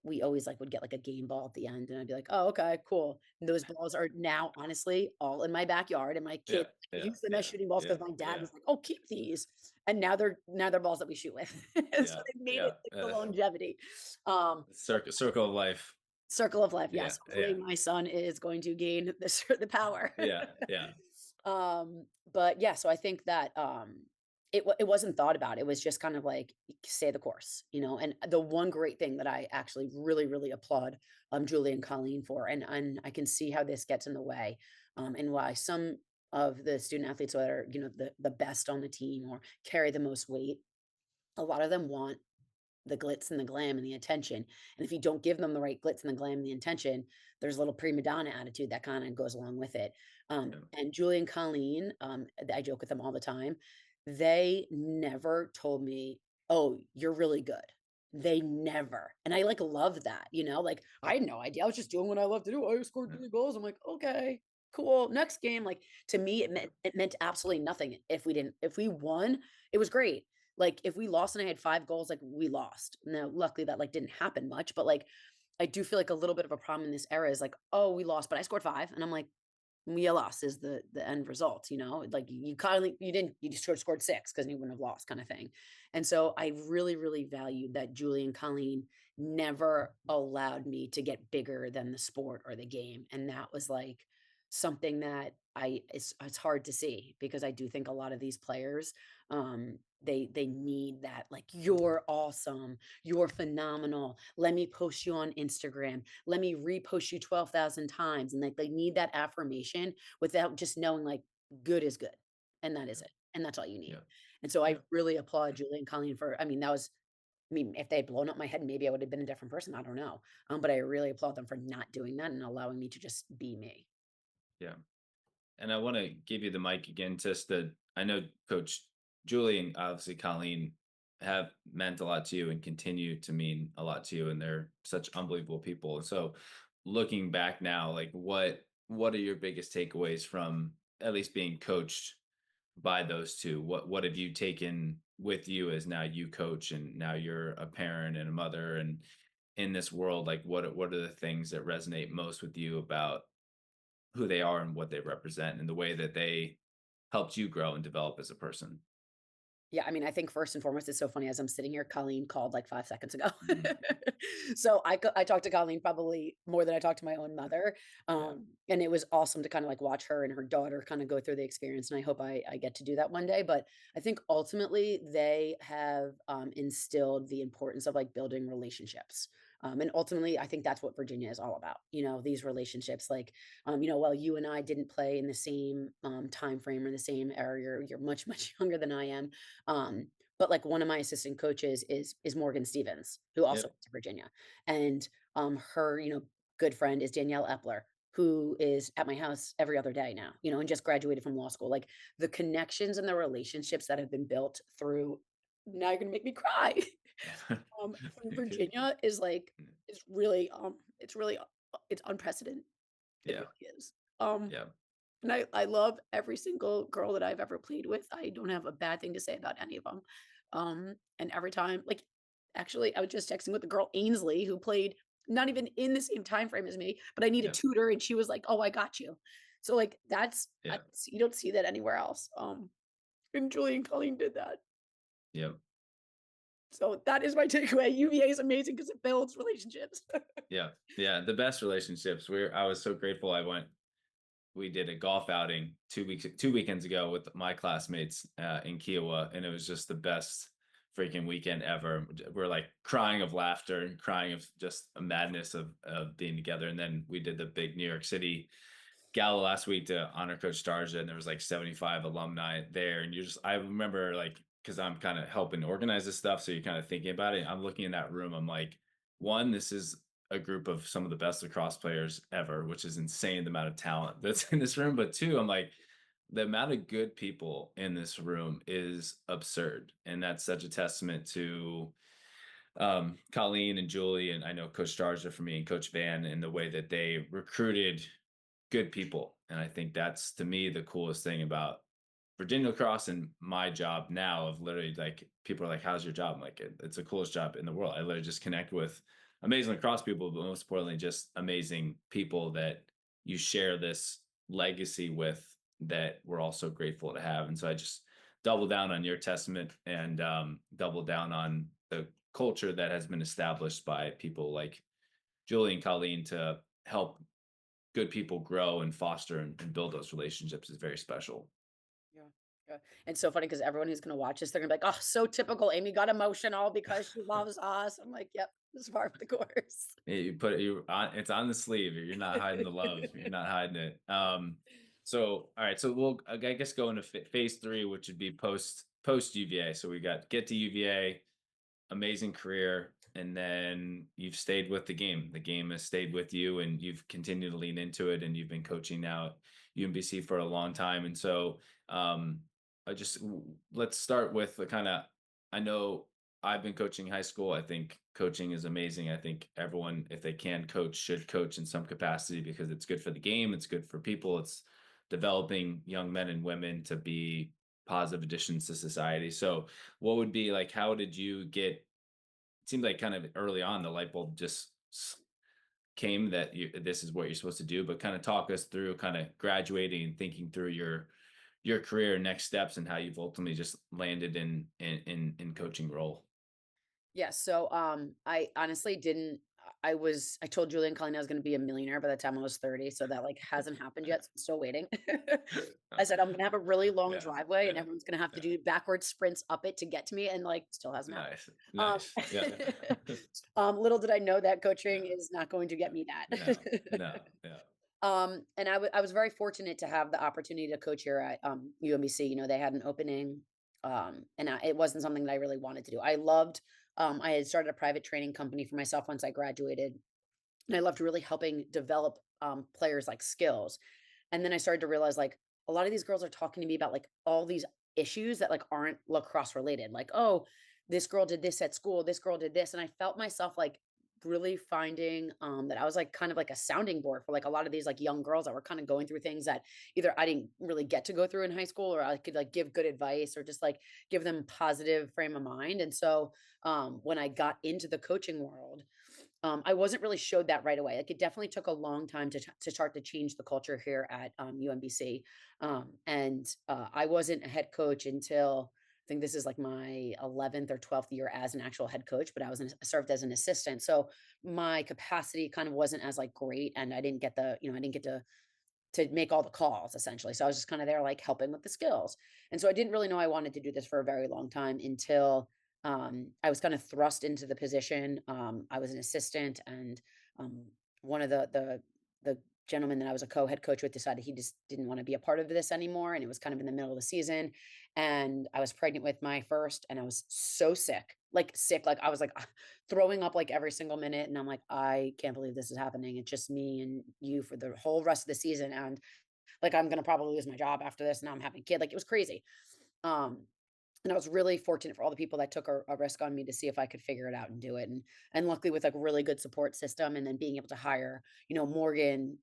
we always like would get like a game ball at the end and I'd be like, oh, okay, cool. And those balls are now honestly all in my backyard and my Yeah. kids Yeah. use them as Yeah. shooting balls Yeah. because my dad Yeah. was like, oh, keep these. And now they're balls that we shoot with. So Yeah. they made it Yeah. like the longevity. But Circle of life. circle of life, Yeah. yes. Hopefully Yeah. my son is going to gain the power. Yeah. Yeah. But yeah, so I think that it wasn't thought about. It was just kind of like stay the course, you know. And the one great thing that I actually really, really applaud Julie and Colleen for, and I can see how this gets in the way, and why some of the student athletes that are, the best on the team or carry the most weight, a lot of them want the glitz and the glam and the attention. And if you don't give them the right glitz and the glam and the attention, there's a little prima donna attitude that kind of goes along with it. Yeah. And Julie and Colleen, I joke with them all the time. They never told me, "Oh, you're really good." They never, and I like love that. Like I had no idea. I was just doing what I love to do. I scored Yeah. 3 goals. I'm like, okay, cool. Next game, like to me, it Yeah. meant absolutely nothing if we didn't. If we won, it was great. Like, if we lost and I had 5 goals, like, we lost. Now, luckily, that, like, didn't happen much, but, like, I do feel like a little bit of a problem in this era is like, "Oh, we lost, but I scored 5," and I'm like, "We lost is the end result," you know? Like, you kinda you didn't you just scored 6 because you wouldn't have lost kinda thing. And so I really, really valued that Julie and Colleen never allowed me to get bigger than the sport or the game, and that was, like, something that it's hard to see because I do think a lot of these players, they need that, like, "You're awesome. You're phenomenal. Let me post you on Instagram. Let me repost you 12,000 times." And, like, they need that affirmation without just knowing, like, good is good, and that is Yeah. it, and that's all you need. Yeah. And so I Yeah. really applaud Julie and Colleen for if they had blown up my head, maybe I would have been a different person, I don't know. But I really applaud them for not doing that and allowing me to just be me. Yeah. And I want to give you the mic again. I know Coach Julie and obviously Colleen have meant a lot to you and continue to mean a lot to you, and they're such unbelievable people. And so, looking back now, like what are your biggest takeaways from at least being coached by those two? What have you taken with you as now you coach and now you're a parent and a mother and in this world? Like what are the things that resonate most with you about who they are and what they represent and the way that they helped you grow and develop as a person? Yeah, I mean, I think first and foremost, it's so funny as I'm sitting here, Colleen called like 5 seconds ago. Mhm. So I talked to Colleen probably more than I talked to my own mother, Yeah. and it was awesome to kinda, like, watch her and her daughter kinda go through the experience, and I hope I get to do that one day, but I think ultimately they have, instilled the importance of, like, building relationships, and ultimately, I think that's what Virginia is all about, these relationships, like, while you and I didn't play in the same, time frame or the same era, you're much, much younger than I am, but like one of my assistant coaches is Morgan Stevens, who also Yep. went to Virginia. And her, good friend is Danielle Epler, who is at my house every other day now, and just graduated from law school. Like the connections and the relationships that have been built through now you're gonna make me cry. From Okay. Virginia is like is really it's unprecedented. It Yeah. really is. Um Yeah. and I love every single girl that I've ever played with. I don't have a bad thing to say about any of them. And every time, like, actually, I was just texting with the girl Ainsley who played not even in the same time frame as me, but I need a Yeah. tutor, and she was like, "Oh, I got you." So like Yeah. you don't see that anywhere else. And Julie and Colleen did that. Yeah. So that is my takeaway. UVA is amazing because it builds relationships. Yeah. Yeah. The best relationships. I was so grateful we did a golf outing 2 weekends ago with my classmates in Kiowa, and it was just the best freaking weekend ever. We're like crying of laughter and crying of just a madness of being together. And then we did the big New York City gala last week to honor Coach Starja, and there was like 75 alumni there. And I remember like, because I'm kind of helping organize this stuff, so you're kind of thinking about it. I'm looking in that room. I'm like, one, this is a group of some of the best lacrosse players ever, which is insane the amount of talent that's in this room. But two, I'm like, the amount of good people in this room is absurd. And that's such a testament to Colleen and Julie, and I know Coach Starza for me and Coach Van, and the way that they recruited good people. And I think that's, to me, the coolest thing about Virginia Lacrosse and my job now, of literally, like, people are like, how's your job? I'm like, it's the coolest job in the world. I literally just connect with amazing lacrosse people, but most importantly, just amazing people that you share this legacy with, that we're all so grateful to have. And so I just double down on your testament, and double down on the culture that has been established by people like Julie and Colleen to help good people grow and foster and build those relationships is very special. Yeah, yeah. It's so funny because everyone who's gonna watch this, they're gonna be like, "Oh, so typical. Amy got emotional because she loves us." I'm like, "Yep, this is part of the course." You put it, you on, it's on the sleeve. You're not hiding the love. You're not hiding it. So all right, so we'll, I guess, go into phase three, which would be post UVA. So we got get to UVA, amazing career, and then you've stayed with the game. The game has stayed with you, and you've continued to lean into it, and you've been coaching now at UMBC for a long time. And so I just, let's start with the kind of, I know I've been coaching high school. I think coaching is amazing. I think everyone, if they can coach, should coach in some capacity, because it's good for the game, it's good for people, it's developing young men and women to be positive additions to society. So what would be like, how did you get, it seemed like kind of early on the light bulb just came that this is what you're supposed to do, but kind of talk us through kind of graduating and thinking through your career next steps, and how you've ultimately just landed in coaching role. Yeah, so, I honestly didn't I told Julian Colleen I was gonna be a millionaire by the time I was 30, so that, like, hasn't happened yet, so I'm still waiting. I said, "I'm gonna have a really long Yeah, driveway, and yeah, everyone's gonna have to yeah. do backward sprints up it to get to me," and, like, still hasn't happened. Nice, Um, nice. Yeah. little did I know that coaching Yeah, is not going to get me no, that. no, yeah, And I was very fortunate to have the opportunity to coach here at, UMBC. You know, they had an opening, and it wasn't something that I really wanted to do. I had started a private training company for myself once I graduated, and I loved really helping develop, players like skills. And then I started to realize, like, a lot of these girls are talking to me about, like, all these issues that, like, aren't lacrosse related. Like, "Oh, this girl did this at school, this girl did this," and I felt myself, like, really finding, that I was, like, kind of like a sounding board for, like, a lot of these, like, young girls that were kinda going through things that either I didn't really get to go through in high school, or I could, like, give good advice, or just, like, give them positive frame of mind. And so, when I got into the coaching world, I wasn't really showed that right away. Like, it definitely took a long time to start to change the culture here at, UMBC. I wasn't a head coach until, I think this is like my 11th or 12th year as an actual head coach, but served as an assistant. So my capacity kind of wasn't as, like, great, and I didn't get I didn't get to make all the calls, essentially. So I was just kind of there, like, helping with the skills. And so I didn't really know I wanted to do this for a very long time until, I was kind of thrust into the position. I was an assistant, and, um, one of the gentlemen that I was a co-head coach with decided he just didn't want to be a part of this anymore. And it was kind of in the middle of the season. And I was pregnant with my first, and I was so sick. Like, I was like throwing up, like, every single minute. And I'm like, I can't believe this is happening. It's just me and you for the whole rest of the season. And, like, I'm gonna probably lose my job after this. Now I'm having a kid. Like, it was crazy. Um, and I was really fortunate for all the people that took a risk on me to see if I could figure it out and do it. And luckily, with, like, a really good support system, and then being able to hire, Morgan,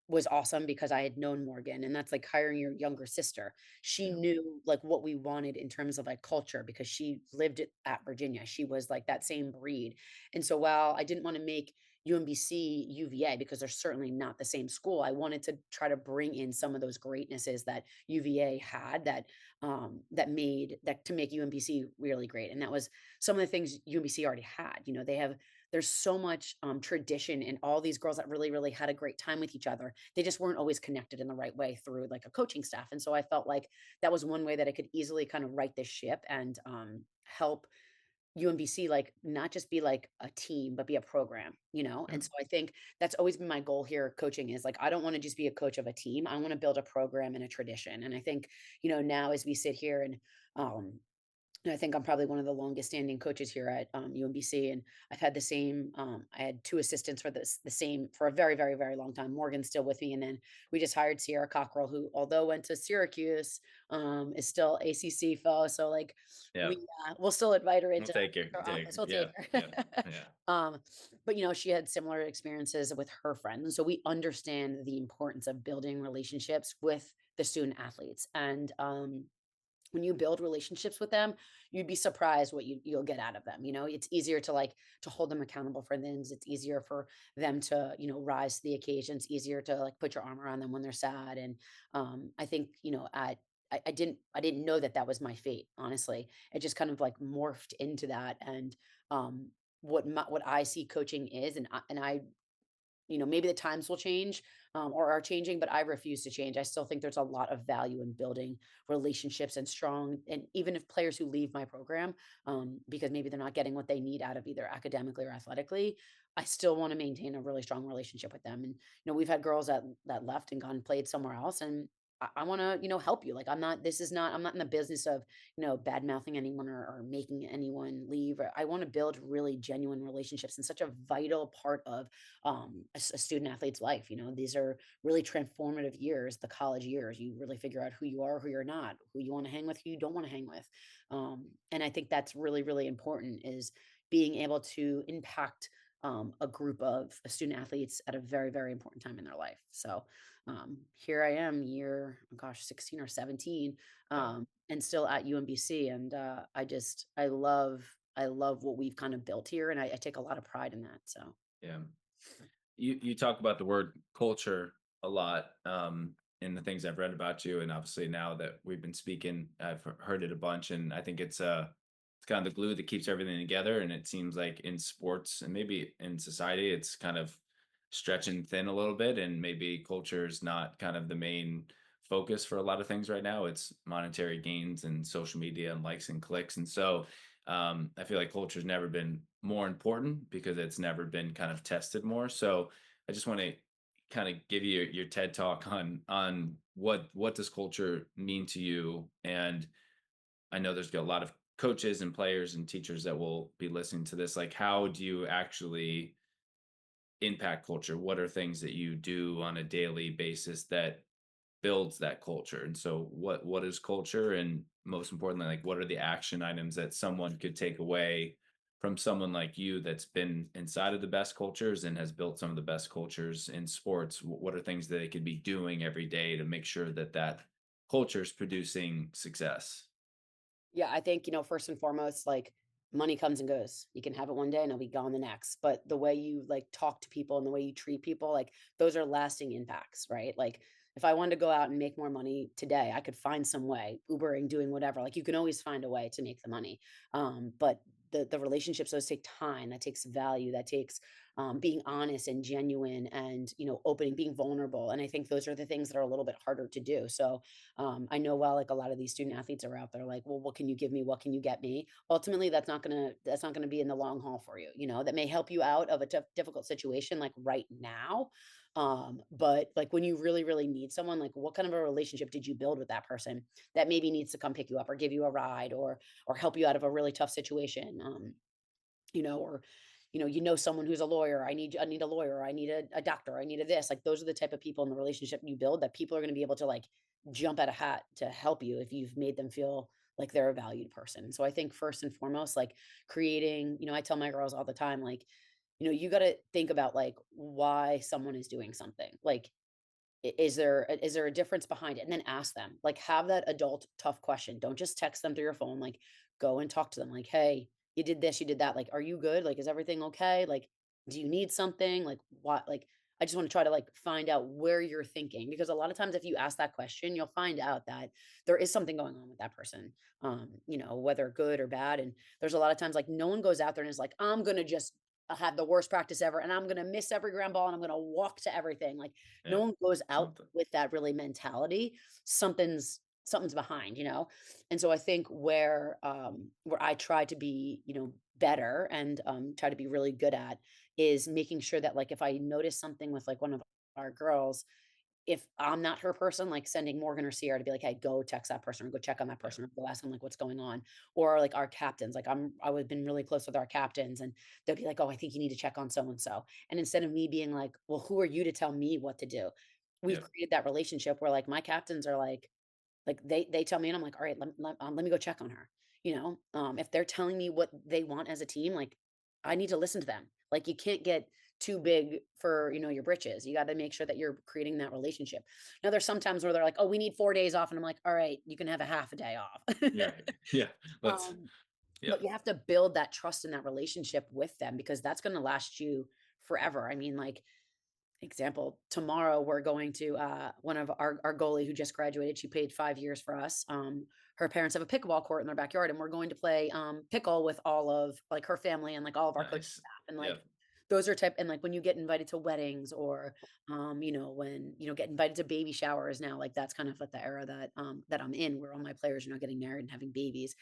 was awesome because I had known Morgan, and that's like hiring your younger sister. She yeah, knew, like, what we wanted in terms of, like, culture, because she lived it at Virginia. She was like that same breed. And so while I didn't want to make UMBC UVA, because they're certainly not the same school, I wanted to try to bring in some of those greatnesses that UVA had, that to make UMBC really great. And that was some of the things UMBC already had. There's so much, tradition, and all these girls that really, really had a great time with each other. They just weren't always connected in the right way through, like, a coaching staff. And so I felt like that was one way that I could easily kind of right this ship and, help UMBC, like, not just be like a team, but be a program. yeah. And so I think that's always been my goal here. Coaching is like, I don't want to just be a coach of a team. I want to build a program and a tradition. And I think, now as we sit here and, um, And I think I'm probably one of the longest standing coaches here at UMBC, and I've had the same. I had two assistants for the same for a very, very, very long time. Morgan's still with me, and then we just hired Sierra Cockrell, who, although went to Syracuse, is still ACC fellow. So like, Yeah. we'll still invite her We'll into take it. our Take office. We'll take yeah, her. yeah, yeah, um, but she had similar experiences with her friends, and so we understand the importance of building relationships with the student athletes, and when you build relationships with them, you'd be surprised what you'll get out of them. It's easier to to hold them accountable for things. It's easier for them to, rise to the occasion. It's easier to like put your arm around them when they're sad. And I think, I didn't know that that was my fate, honestly. It just kind of like morphed into that. And what I see coaching is, and I maybe the times will change, or are changing, but I refuse to change. I still think there's a lot of value in building relationships and strong, and even if players who leave my program, because maybe they're not getting what they need out of either academically or athletically, I still want to maintain a really strong relationship with them. And we've had girls that left and gone and played somewhere else, and I want to help you. Like I'm not in the business of bad mouthing anyone, or making anyone leave. I want to build really genuine relationships, and such a vital part of a student athlete's life. These are really transformative years, the college years. You really figure out who you are, who you're not, who you want to hang with, who you don't want to hang with. And I think that's really, really important, is being able to impact a group of student athletes at a very, very important time in their life. So here I am, year, oh gosh, 16 or 17, yeah, and still at UMBC. And I love what we've kind of built here, and I take a lot of pride in that. So. yeah. You talk about the word culture a lot, in the things I've read about you, and obviously now that we've been speaking, I've heard it a bunch, and I think it's kind of the glue that keeps everything together. And it seems like in sports and maybe in society, it's kind of stretching thin a little bit, and maybe culture is not kind of the main focus for a lot of things right now. It's monetary gains and social media and likes and clicks, and so I feel like culture's never been more important because it's never been kind of tested more. So I just want to kind of give you your TED talk on what does culture mean to you. And I know there's a lot of coaches and players and teachers that will be listening to this. Like, how do you actually impact culture? What are things that you do on a daily basis that builds that culture? And so what is culture? And most importantly, like, what are the action items that someone could take away from someone like you that's been inside of the best cultures and has built some of the best cultures in sports? What are things that they could be doing every day to make sure that that culture is producing success? Yeah, I think, first and foremost, like, money comes and goes. You can have it one day and it'll be gone the next. But the way you like talk to people and the way you treat people, like, those are lasting impacts, right? Like, if I wanted to go out and make more money today, I could find some way, Ubering, doing whatever. Like, you can always find a way to make the money. But the relationships, those take time, that takes value, that takes being honest and genuine, and opening, being vulnerable. And I think those are the things that are a little bit harder to do. So I know, well, like, a lot of these student athletes are out there like, well, what can you give me? What can you get me? Ultimately, that's not gonna be in the long haul for you. That may help you out of a difficult situation, like right now. But like when you really, really need someone, like, what kind of a relationship did you build with that person that maybe needs to come pick you up or give you a ride, or help you out of a really tough situation? Or someone who's a lawyer. I need a lawyer. I need a doctor. I need a this. Like, those are the type of people in the relationship you build, that people are going to be able to like jump at a hat to help you if you've made them feel like they're a valued person. So I think first and foremost, like, creating, I tell my girls all the time, like, you got to think about like why someone is doing something. Like, is there a difference behind it? And then ask them, like, have that adult tough question. Don't just text them through your phone. Like, go and talk to them. Like, hey, you did this, you did that. Like, are you good? Like, is everything okay? Like, do you need something? Like, what? Like, I just want to try to like find out where you're thinking, because a lot of times if you ask that question, you'll find out that there is something going on with that person. Whether good or bad. And there's a lot of times like no one goes out there and is like, I'm gonna just have the worst practice ever, and I'm gonna miss every ground ball, and I'm gonna walk to everything. Like, no Yeah, one goes out something. with that really mentality. Something's behind. And so I think where I try to be, better, and try to be really good at, is making sure that, like, if I notice something with like one of our girls, if I'm not her person, like sending Morgan or Sierra to be like, "Hey, go text that person or go check on that Yeah. person or go ask them like what's going on." Or like our captains, like I would been really close with our captains and they'll be like, "Oh, I think you need to check on so and so." And instead of me being like, "Well, who are you to tell me what to do?" We've Yeah. created that relationship where like my captains are like they tell me and I'm like, "All right, let me go check on her." If they're telling me what they want as a team, like I need to listen to them. Like you can't get too big for, your britches. You got to make sure that you're creating that relationship. Now there's sometimes where they're like, "Oh, we need 4 days off." And I'm like, "All right, you can have a half a day off." Yeah. Yeah. Let's, um, yeah. but you have to build that trust and that relationship with them because that's going to last you forever. I mean, like example, tomorrow we're going to one of our goalie who just graduated. She played 5 years for us. Her parents have a pickleball court in their backyard, and we're going to play pickle with all of like her family and like all of our coaching Nice. staff. And Yeah. like those are type and like when you get invited to weddings or when get invited to baby showers now, like that's kind of like the era that I'm in where all my players are now getting married and having babies.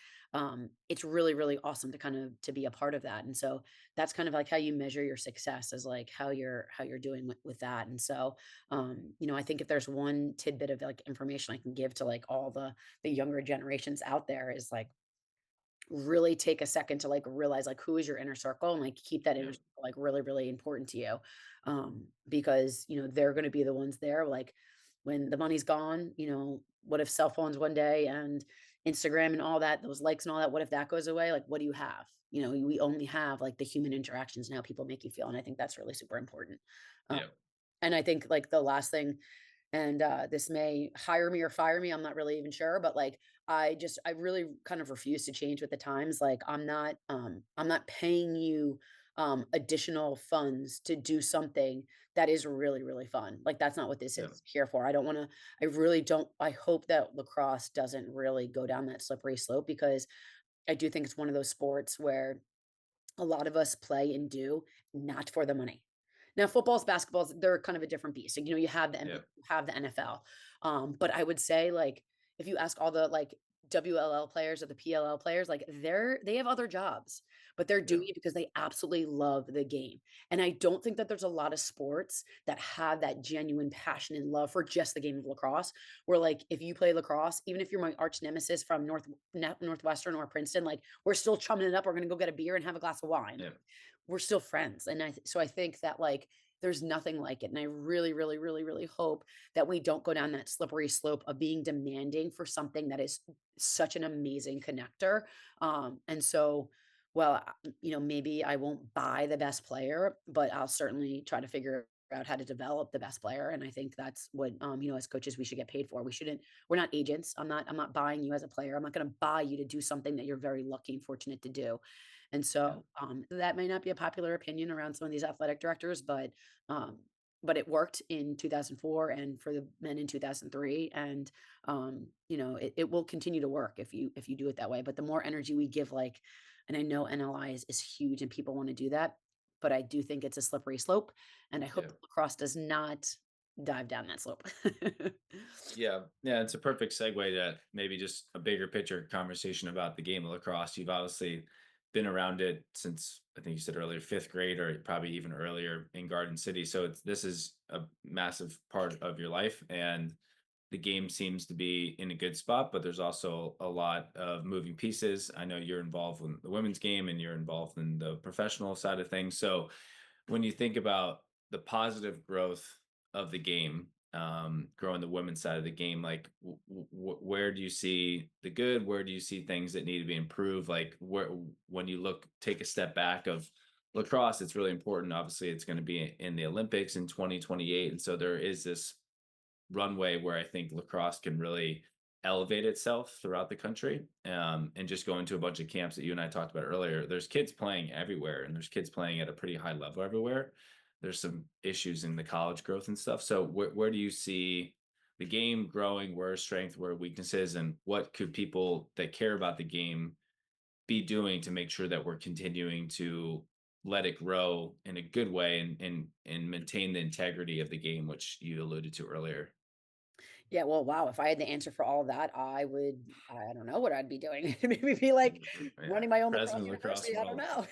It's really, really awesome to kind of to be a part of that. And so that's kind of like how you measure your success is like how you're doing with that. And so I think if there's one tidbit of like information I can give to like all the younger generations out there is like really take a second to like realize like who is your inner circle and like keep that inner Yeah. circle like really, really important to you. Because they're gonna be the ones there like when the money's gone, what if cell phones one day and Instagram and all that, those likes and all that, what if that goes away? Like what do you have? We only have like the human interactions and how people make you feel. And I think that's really super important. Um, Yeah. and I think like the last thing and this may hire me or fire me, I'm not really even sure, but like I really kind of refuse to change with the times. Like I'm not paying you additional funds to do something that is really, really fun. Like that's not what this Yeah. is here for. I really don't I hope that lacrosse doesn't really go down that slippery slope because I do think it's one of those sports where a lot of us play and do not for the money. Now, footballs, basketballs, they're kind of a different beast. Like, you have the Yeah. NBA, you have the NFL. But I would say, like, if you ask all the like WLL players or the PLL players, like they have other jobs, but they're Yeah. doing it because they absolutely love the game. And I don't think that there's a lot of sports that have that genuine passion and love for just the game of lacrosse. Where like if you play lacrosse, even if you're my arch nemesis from Northwestern or Princeton, like we're still chumming it up. We're gonna go get a beer and have a glass of wine. Yeah. Like, we're still friends. And so I think that like there's nothing like it. And I really, really, really, really hope that we don't go down that slippery slope of being demanding for something that is such an amazing connector. And so, well, maybe I won't buy the best player, but I'll certainly try to figure out how to develop the best player. And I think that's what, as coaches, we should get paid for. We're not agents. I'm not buying you as a player. I'm not going to buy you to do something that you're very lucky and fortunate to do. And Yeah. so that may not be a popular opinion around some of these athletic directors, um, but it worked in 2004 and for the men in 2003. And it will continue to work if you do it that way. But the more energy we give, like, and I know NLI is huge and people want to do that, but I do think it's a slippery slope, and I hope Yeah. that lacrosse does not dive down that slope. Yeah, yeah, it's a perfect segue to maybe just a bigger picture conversation about the game of lacrosse. You've obviously been around it since I think you said earlier, fifth grade, or probably even earlier in Garden City. So this is a massive part of your life, and the game seems to be in a good spot. But there's also a lot of moving pieces. I know you're involved in the women's game, and you're involved in the professional side of things. So when you think about the positive growth of the game, growing the women's side of the game, like where do you see the good? Where do you see things that need to be improved? Like where, when you take a step back of lacrosse, it's really important. Obviously, it's going to be in the Olympics in 2028, and so there is this runway where I think lacrosse can really elevate itself throughout the country. And just going to a bunch of camps that you and I talked about earlier, there's kids playing everywhere and there's kids playing at a pretty high level everywhere. There's some issues in the college growth and stuff. So where do you see the game growing? Where are strength, where are weaknesses, and what could people that care about the game be doing to make sure that we're continuing to let it grow in a good way and maintain the integrity of the game, which you alluded to earlier? Yeah, well, wow, if I had the answer for all of that, I don't know what I'd be doing. Maybe be like Yeah, running my own lacrosse president of lacrosse university, I don't world.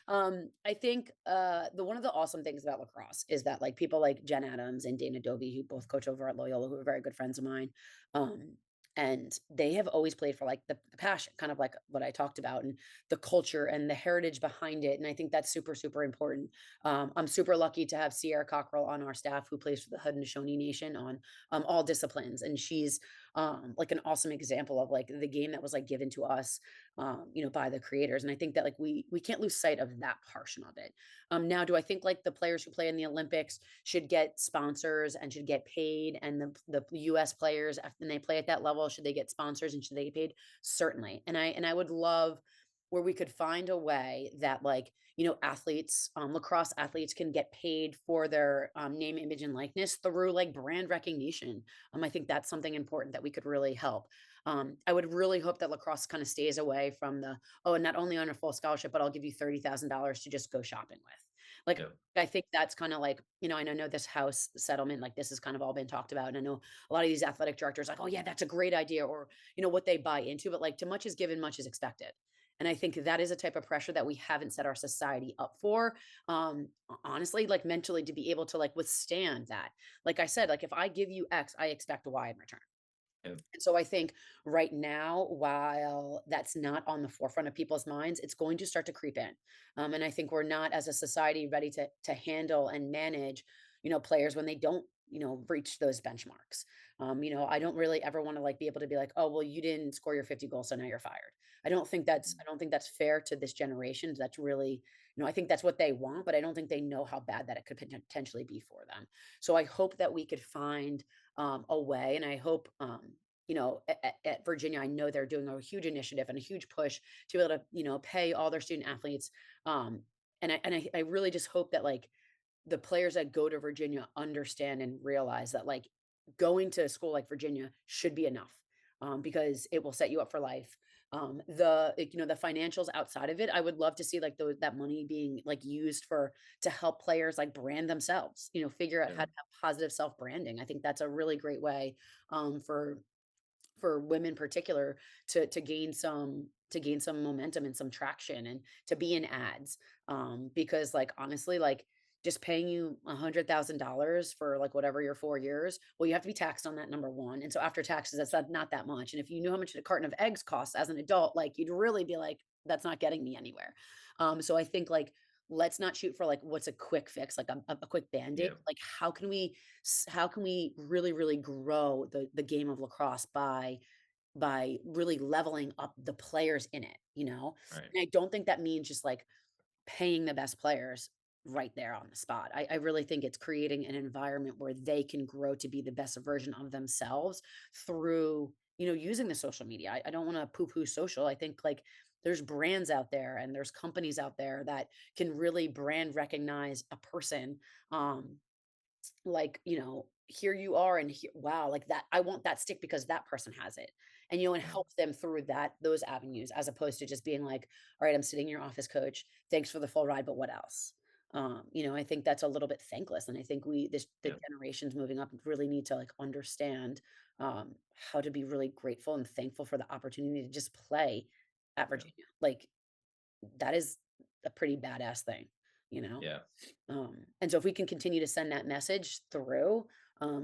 know. Yeah, I think the one of the awesome things about lacrosse is that like people like Jen Adams and Dana Dobie, who both coach over at Loyola, who are very good friends of mine. Um, and they have always played for like the passion, kind of like what I talked about, and the culture and the heritage behind it. And I think that's super, super important. I'm super lucky to have Sierra Cockrell on our staff who plays for the Haudenosaunee Nation on all disciplines. And she's like an awesome example of like the game that was like given to us, by the creators. And I think that like we can't lose sight of that portion of it. Now, do I think like the players who play in the Olympics should get sponsors and should get paid, and the U.S. players when they play at that level should they get sponsors and should they get paid? Certainly. And I would love where we could find a way that like athletes, lacrosse athletes can get paid for their name, image, and likeness through like brand recognition. I think that's something important that we could really help. I would really hope that lacrosse kind of stays away from the, oh, and not only on a full scholarship, but I'll give you $30,000 to just go shopping with. Like, yeah, I think that's kind of like, and I know this house settlement, like this has kind of all been talked about. And I know a lot of these athletic directors like, oh yeah, that's a great idea, or what they buy into, but like too much is given, much is expected. And I think that is a type of pressure that we haven't set our society up for. Honestly, like mentally to be able to like withstand that. Like I said, like if I give you X, I expect Y in return. yeah, And so I think right now, while that's not on the forefront of people's minds, it's going to start to creep in. And I think we're not as a society ready to handle and manage, players when they don't, reach those benchmarks. I don't really ever want to like be able to be like, oh, well, you didn't score your 50 goals, so now you're fired. I don't think that's fair to this generation. That's really, I think that's what they want, but I don't think they know how bad that it could potentially be for them. So I hope that we could find a way, and I hope at Virginia, I know they're doing a huge initiative and a huge push to be able to, pay all their student athletes. And I really just hope that like the players that go to Virginia understand and realize that like going to a school like Virginia should be enough, because it will set you up for life. The financials outside of it, I would love to see like that money being like used for to help players like brand themselves, figure out yeah, how to have positive self branding. I think that's a really great way for women particular to gain some momentum and some traction and to be in ads, because like honestly like just paying you $100,000 for like whatever your 4 years, well, you have to be taxed on that, number one, and so after taxes that's not that much, and if you knew how much a carton of eggs costs as an adult, like you'd really be like, that's not getting me anywhere. So I think like let's not shoot for like what's a quick fix, like a quick band-aid. yeah, Like how can we really really grow the game of lacrosse by really leveling up the players in it. right, And I don't think that means just like paying the best players right there on the spot. I really think it's creating an environment where they can grow to be the best version of themselves through, using the social media. I don't want to poo-poo social. I think like there's brands out there and there's companies out there that can really brand recognize a person. Like, here you are, and here, wow, like that, I want that stick because that person has it. And and yeah, help them through those avenues, as opposed to just being like, all right, I'm sitting in your office, coach. Thanks for the full ride, but what else? I think that's a little bit thankless. And I think the yeah, generations moving up really need to like understand how to be really grateful and thankful for the opportunity to just play at yeah, Virginia. Like that is a pretty badass thing, you know? yeah, And so if we can continue to send that message through,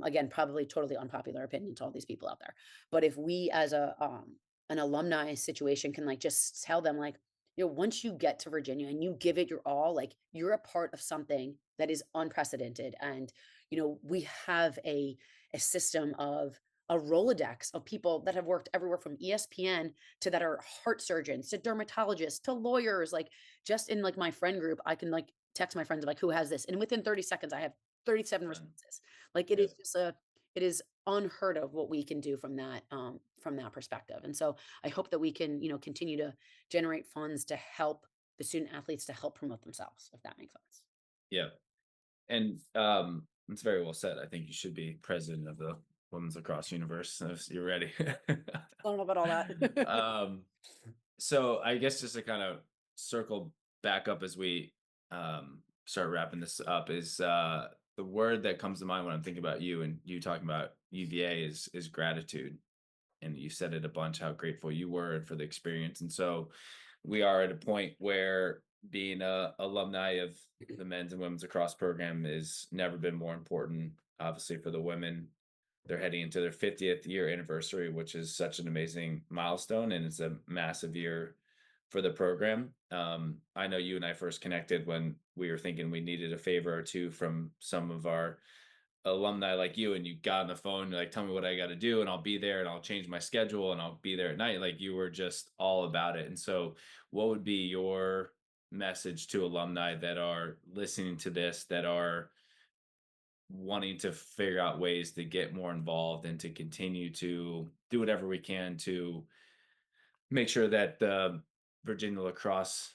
again, probably totally unpopular opinion to all these people out there. But if we as an alumni situation can like just tell them like, once you get to Virginia and you give it your all, like you're a part of something that is unprecedented. And, we have a system of a Rolodex of people that have worked everywhere from ESPN to that are heart surgeons to dermatologists to lawyers. Like just in like my friend group, I can like text my friends like, who has this? And within 30 seconds, I have 37 done, responses. Like yeah, it is unheard of what we can do from that perspective. And so I hope that we can, continue to generate funds to help the student athletes to help promote themselves, if that makes sense. yeah. And it's very well said. I think you should be president of the women's lacrosse universe if you're ready. I don't know about all that. um, so I guess just to kind of circle back up as we start wrapping this up is the word that comes to mind when I'm thinking about you and you talking about UVA is gratitude. And you said it a bunch how grateful you were for the experience. And so we are at a point where being a alumni of the men's and women's lacrosse program is never been more important. Obviously, for the women, they're heading into their 50th year anniversary, which is such an amazing milestone, and it's a massive year for the program. I know you and I first connected when we were thinking we needed a favor or two from some of our alumni like you, and you got on the phone, you're like, tell me what I got to do and I'll be there, and I'll change my schedule and I'll be there at night. Like, you were just all about it. And so what would be your message to alumni that are listening to this, that are wanting to figure out ways to get more involved and to continue to do whatever we can to make sure that the Virginia lacrosse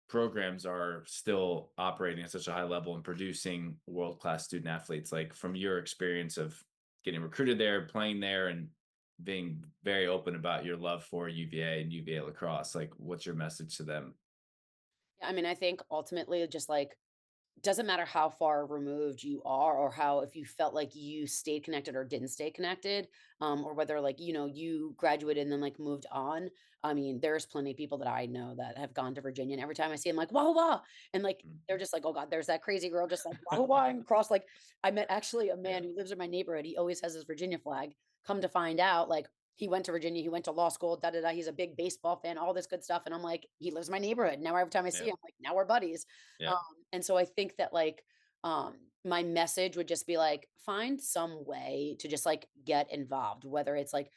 programs are still operating at such a high level and producing world-class student athletes? Like, from your experience of getting recruited there, playing there, and being very open about your love for UVA and UVA lacrosse, like, what's your message to them? Yeah, I mean, I think ultimately just like doesn't matter how far removed you are or how if you felt like you stayed connected or didn't stay connected, or whether like, you graduated and then like moved on. I mean, there's plenty of people that I know that have gone to Virginia, and every time I see them like, wah, wah, and like they're Mhm. just like, oh God, there's that crazy girl just like wah, wah, and cross. Like I met actually a Yeah, man who lives in my neighborhood. He always has his Virginia flag. Come to find out, like he went to Virginia, he went to law school, da da da. He's a big baseball fan, all this good stuff. And I'm like, he lives in my neighborhood. Now every time I see yeah, him, like now we're buddies. Um, yeah, and so I think that like my message would just be like find some way to just like get involved, whether it's like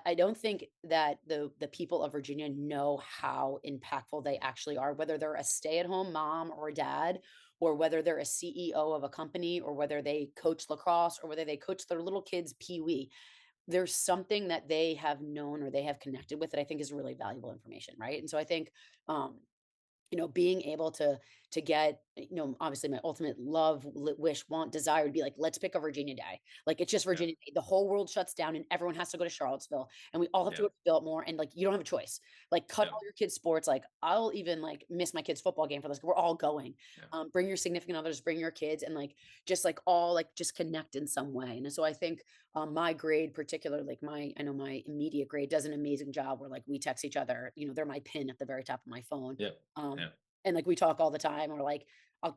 I don't think that the people of Virginia know how impactful they actually are, whether they're a stay-at-home mom or dad, or whether they're a CEO of a company, or whether they coach lacrosse, or whether they coach their little kids pee-wee. There's something that they have known or they have connected with that I think is really valuable information, right? And so I think um being able to get, obviously my ultimate love, wish, want, desire would be like, let's pick a Virginia day. Like it's just yeah, Virginia Day. The whole world shuts down and everyone has to go to Charlottesville and we all have to yeah, go to Biltmore, and like you don't have a choice. Like cut yeah, all your kids' sports. Like I'll even like miss my kids' football game for this. We're all going. yeah, Bring your significant others, bring your kids, and like just like all like just connect in some way. And so I think my grade, particular, like I know my immediate grade does an amazing job where like we text each other. They're my pin at the very top of my phone. yeah, Um, yeah, and like we talk all the time, or like I'll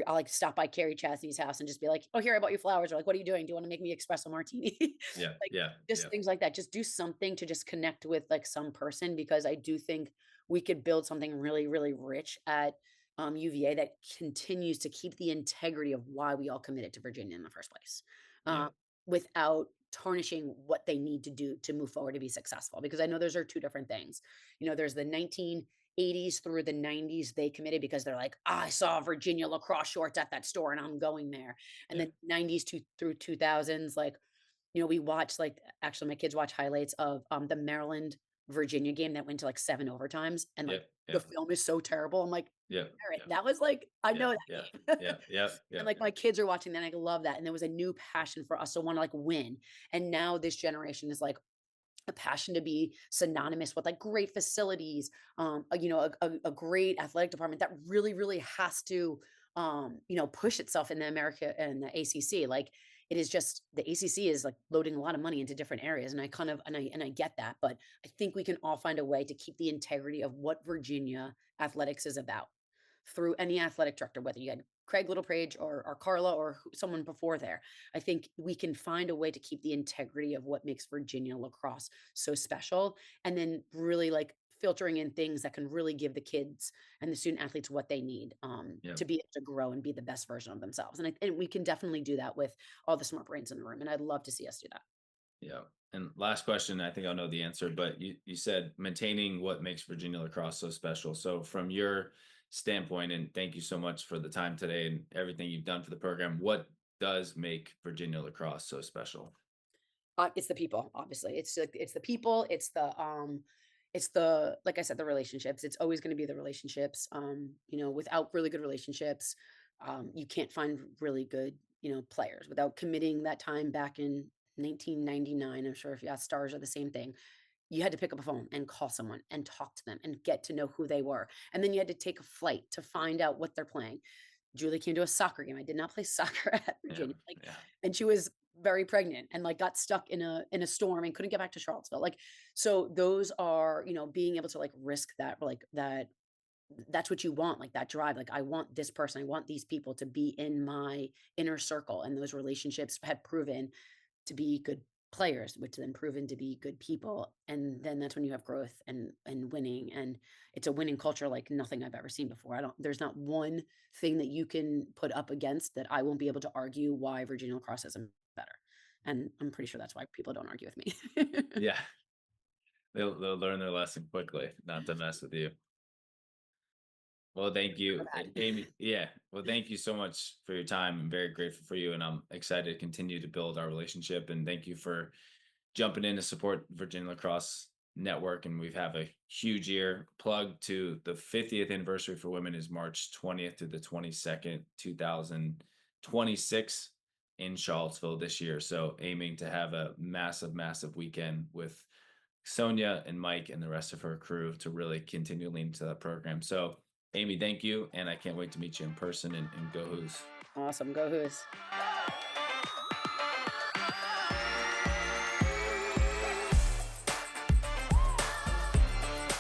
like stop by Carrie Chastney's house and just be like, oh, here, I bought you flowers, or like, what are you doing? Do you want to make me espresso martini? yeah, Like yeah, just yeah, things like that. Just do something to just connect with like some person, because I do think we could build something really, really rich at UVA that continues to keep the integrity of why we all committed to Virginia in the first place, yeah, um, without tarnishing what they need to do to move forward to be successful. Because I know those are two different things. There's the 1980s through the 90s, they committed because they're like, "Ah, I saw Virginia lacrosse shorts at that store and I'm going there." And yeah, then 90s through 2000s, like, we watch like actually my kids watch highlights of the Maryland Virginia game that went to like seven overtimes, and yeah, like the yeah, film is so terrible. I'm like, yeah, all right, yeah, that was like, I yeah, know that yeah, game. yeah, yeah, yeah, And like my kids are watching that, and I love that. And there was a new passion for us to want to like win. And now this generation is like a passion to be synonymous with like great facilities, a great athletic department that really, really has to, push itself in the America and the ACC. Like it is just the ACC is like loading a lot of money into different areas, and I kind of and I get that, but I think we can all find a way to keep the integrity of what Virginia athletics is about through any athletic director, whether you had Craig Littlepage or Carla or someone before there. I think we can find a way to keep the integrity of what makes Virginia lacrosse so special, and then really like filtering in things that can really give the kids and the student athletes what they need, yeah. to be able to grow and be the best version of themselves. And we can definitely do that with all the smart brains in the room. And I'd love to see us do that. Yeah. And last question, I think I'll know the answer, but you said maintaining what makes Virginia lacrosse so special. So from your standpoint, and thank you so much for the time today and everything you've done for the program, what does make Virginia lacrosse so special? It's the people, obviously. It's the people. It's the like I said, the relationships. It's always going to be the relationships. Without really good relationships, you can't find really good, players. Without committing that time back in 1999, I'm sure if you ask stars are the same thing. You had to pick up a phone and call someone and talk to them and get to know who they were, and then you had to take a flight to find out what they're playing. Julie came to a soccer game. I did not play soccer at Yeah. Virginia. Like, Yeah. and she was very pregnant and like got stuck in a storm and couldn't get back to Charlottesville. Like, so those are, being able to like risk that, like that's what you want, like that drive. Like, I want this person, I want these people to be in my inner circle. And those relationships have proven to be good players, which then proven to be good people. And then that's when you have growth and winning. And it's a winning culture like nothing I've ever seen before. There's not one thing that you can put up against that I won't be able to argue why Virginia lacrosse isn't better. And I'm pretty sure that's why people don't argue with me. Yeah, they'll learn their lesson quickly, not to mess with you. Well, thank you, Or bad. Amy. Yeah. Well, thank you so much for your time. I'm very grateful for you, and I'm excited to continue to build our relationship. And thank you for jumping in to support Virginia Lacrosse Network. And we have a huge year. Plug to the 50th anniversary for women is March 20th to the 22nd, 2026 in Charlottesville this year. So aiming to have a massive, massive weekend with Sonia and Mike and the rest of her crew to really continue leaning to that program. So, Amy, thank you. And I can't wait to meet you in person and go Who's. Awesome. Go Who's.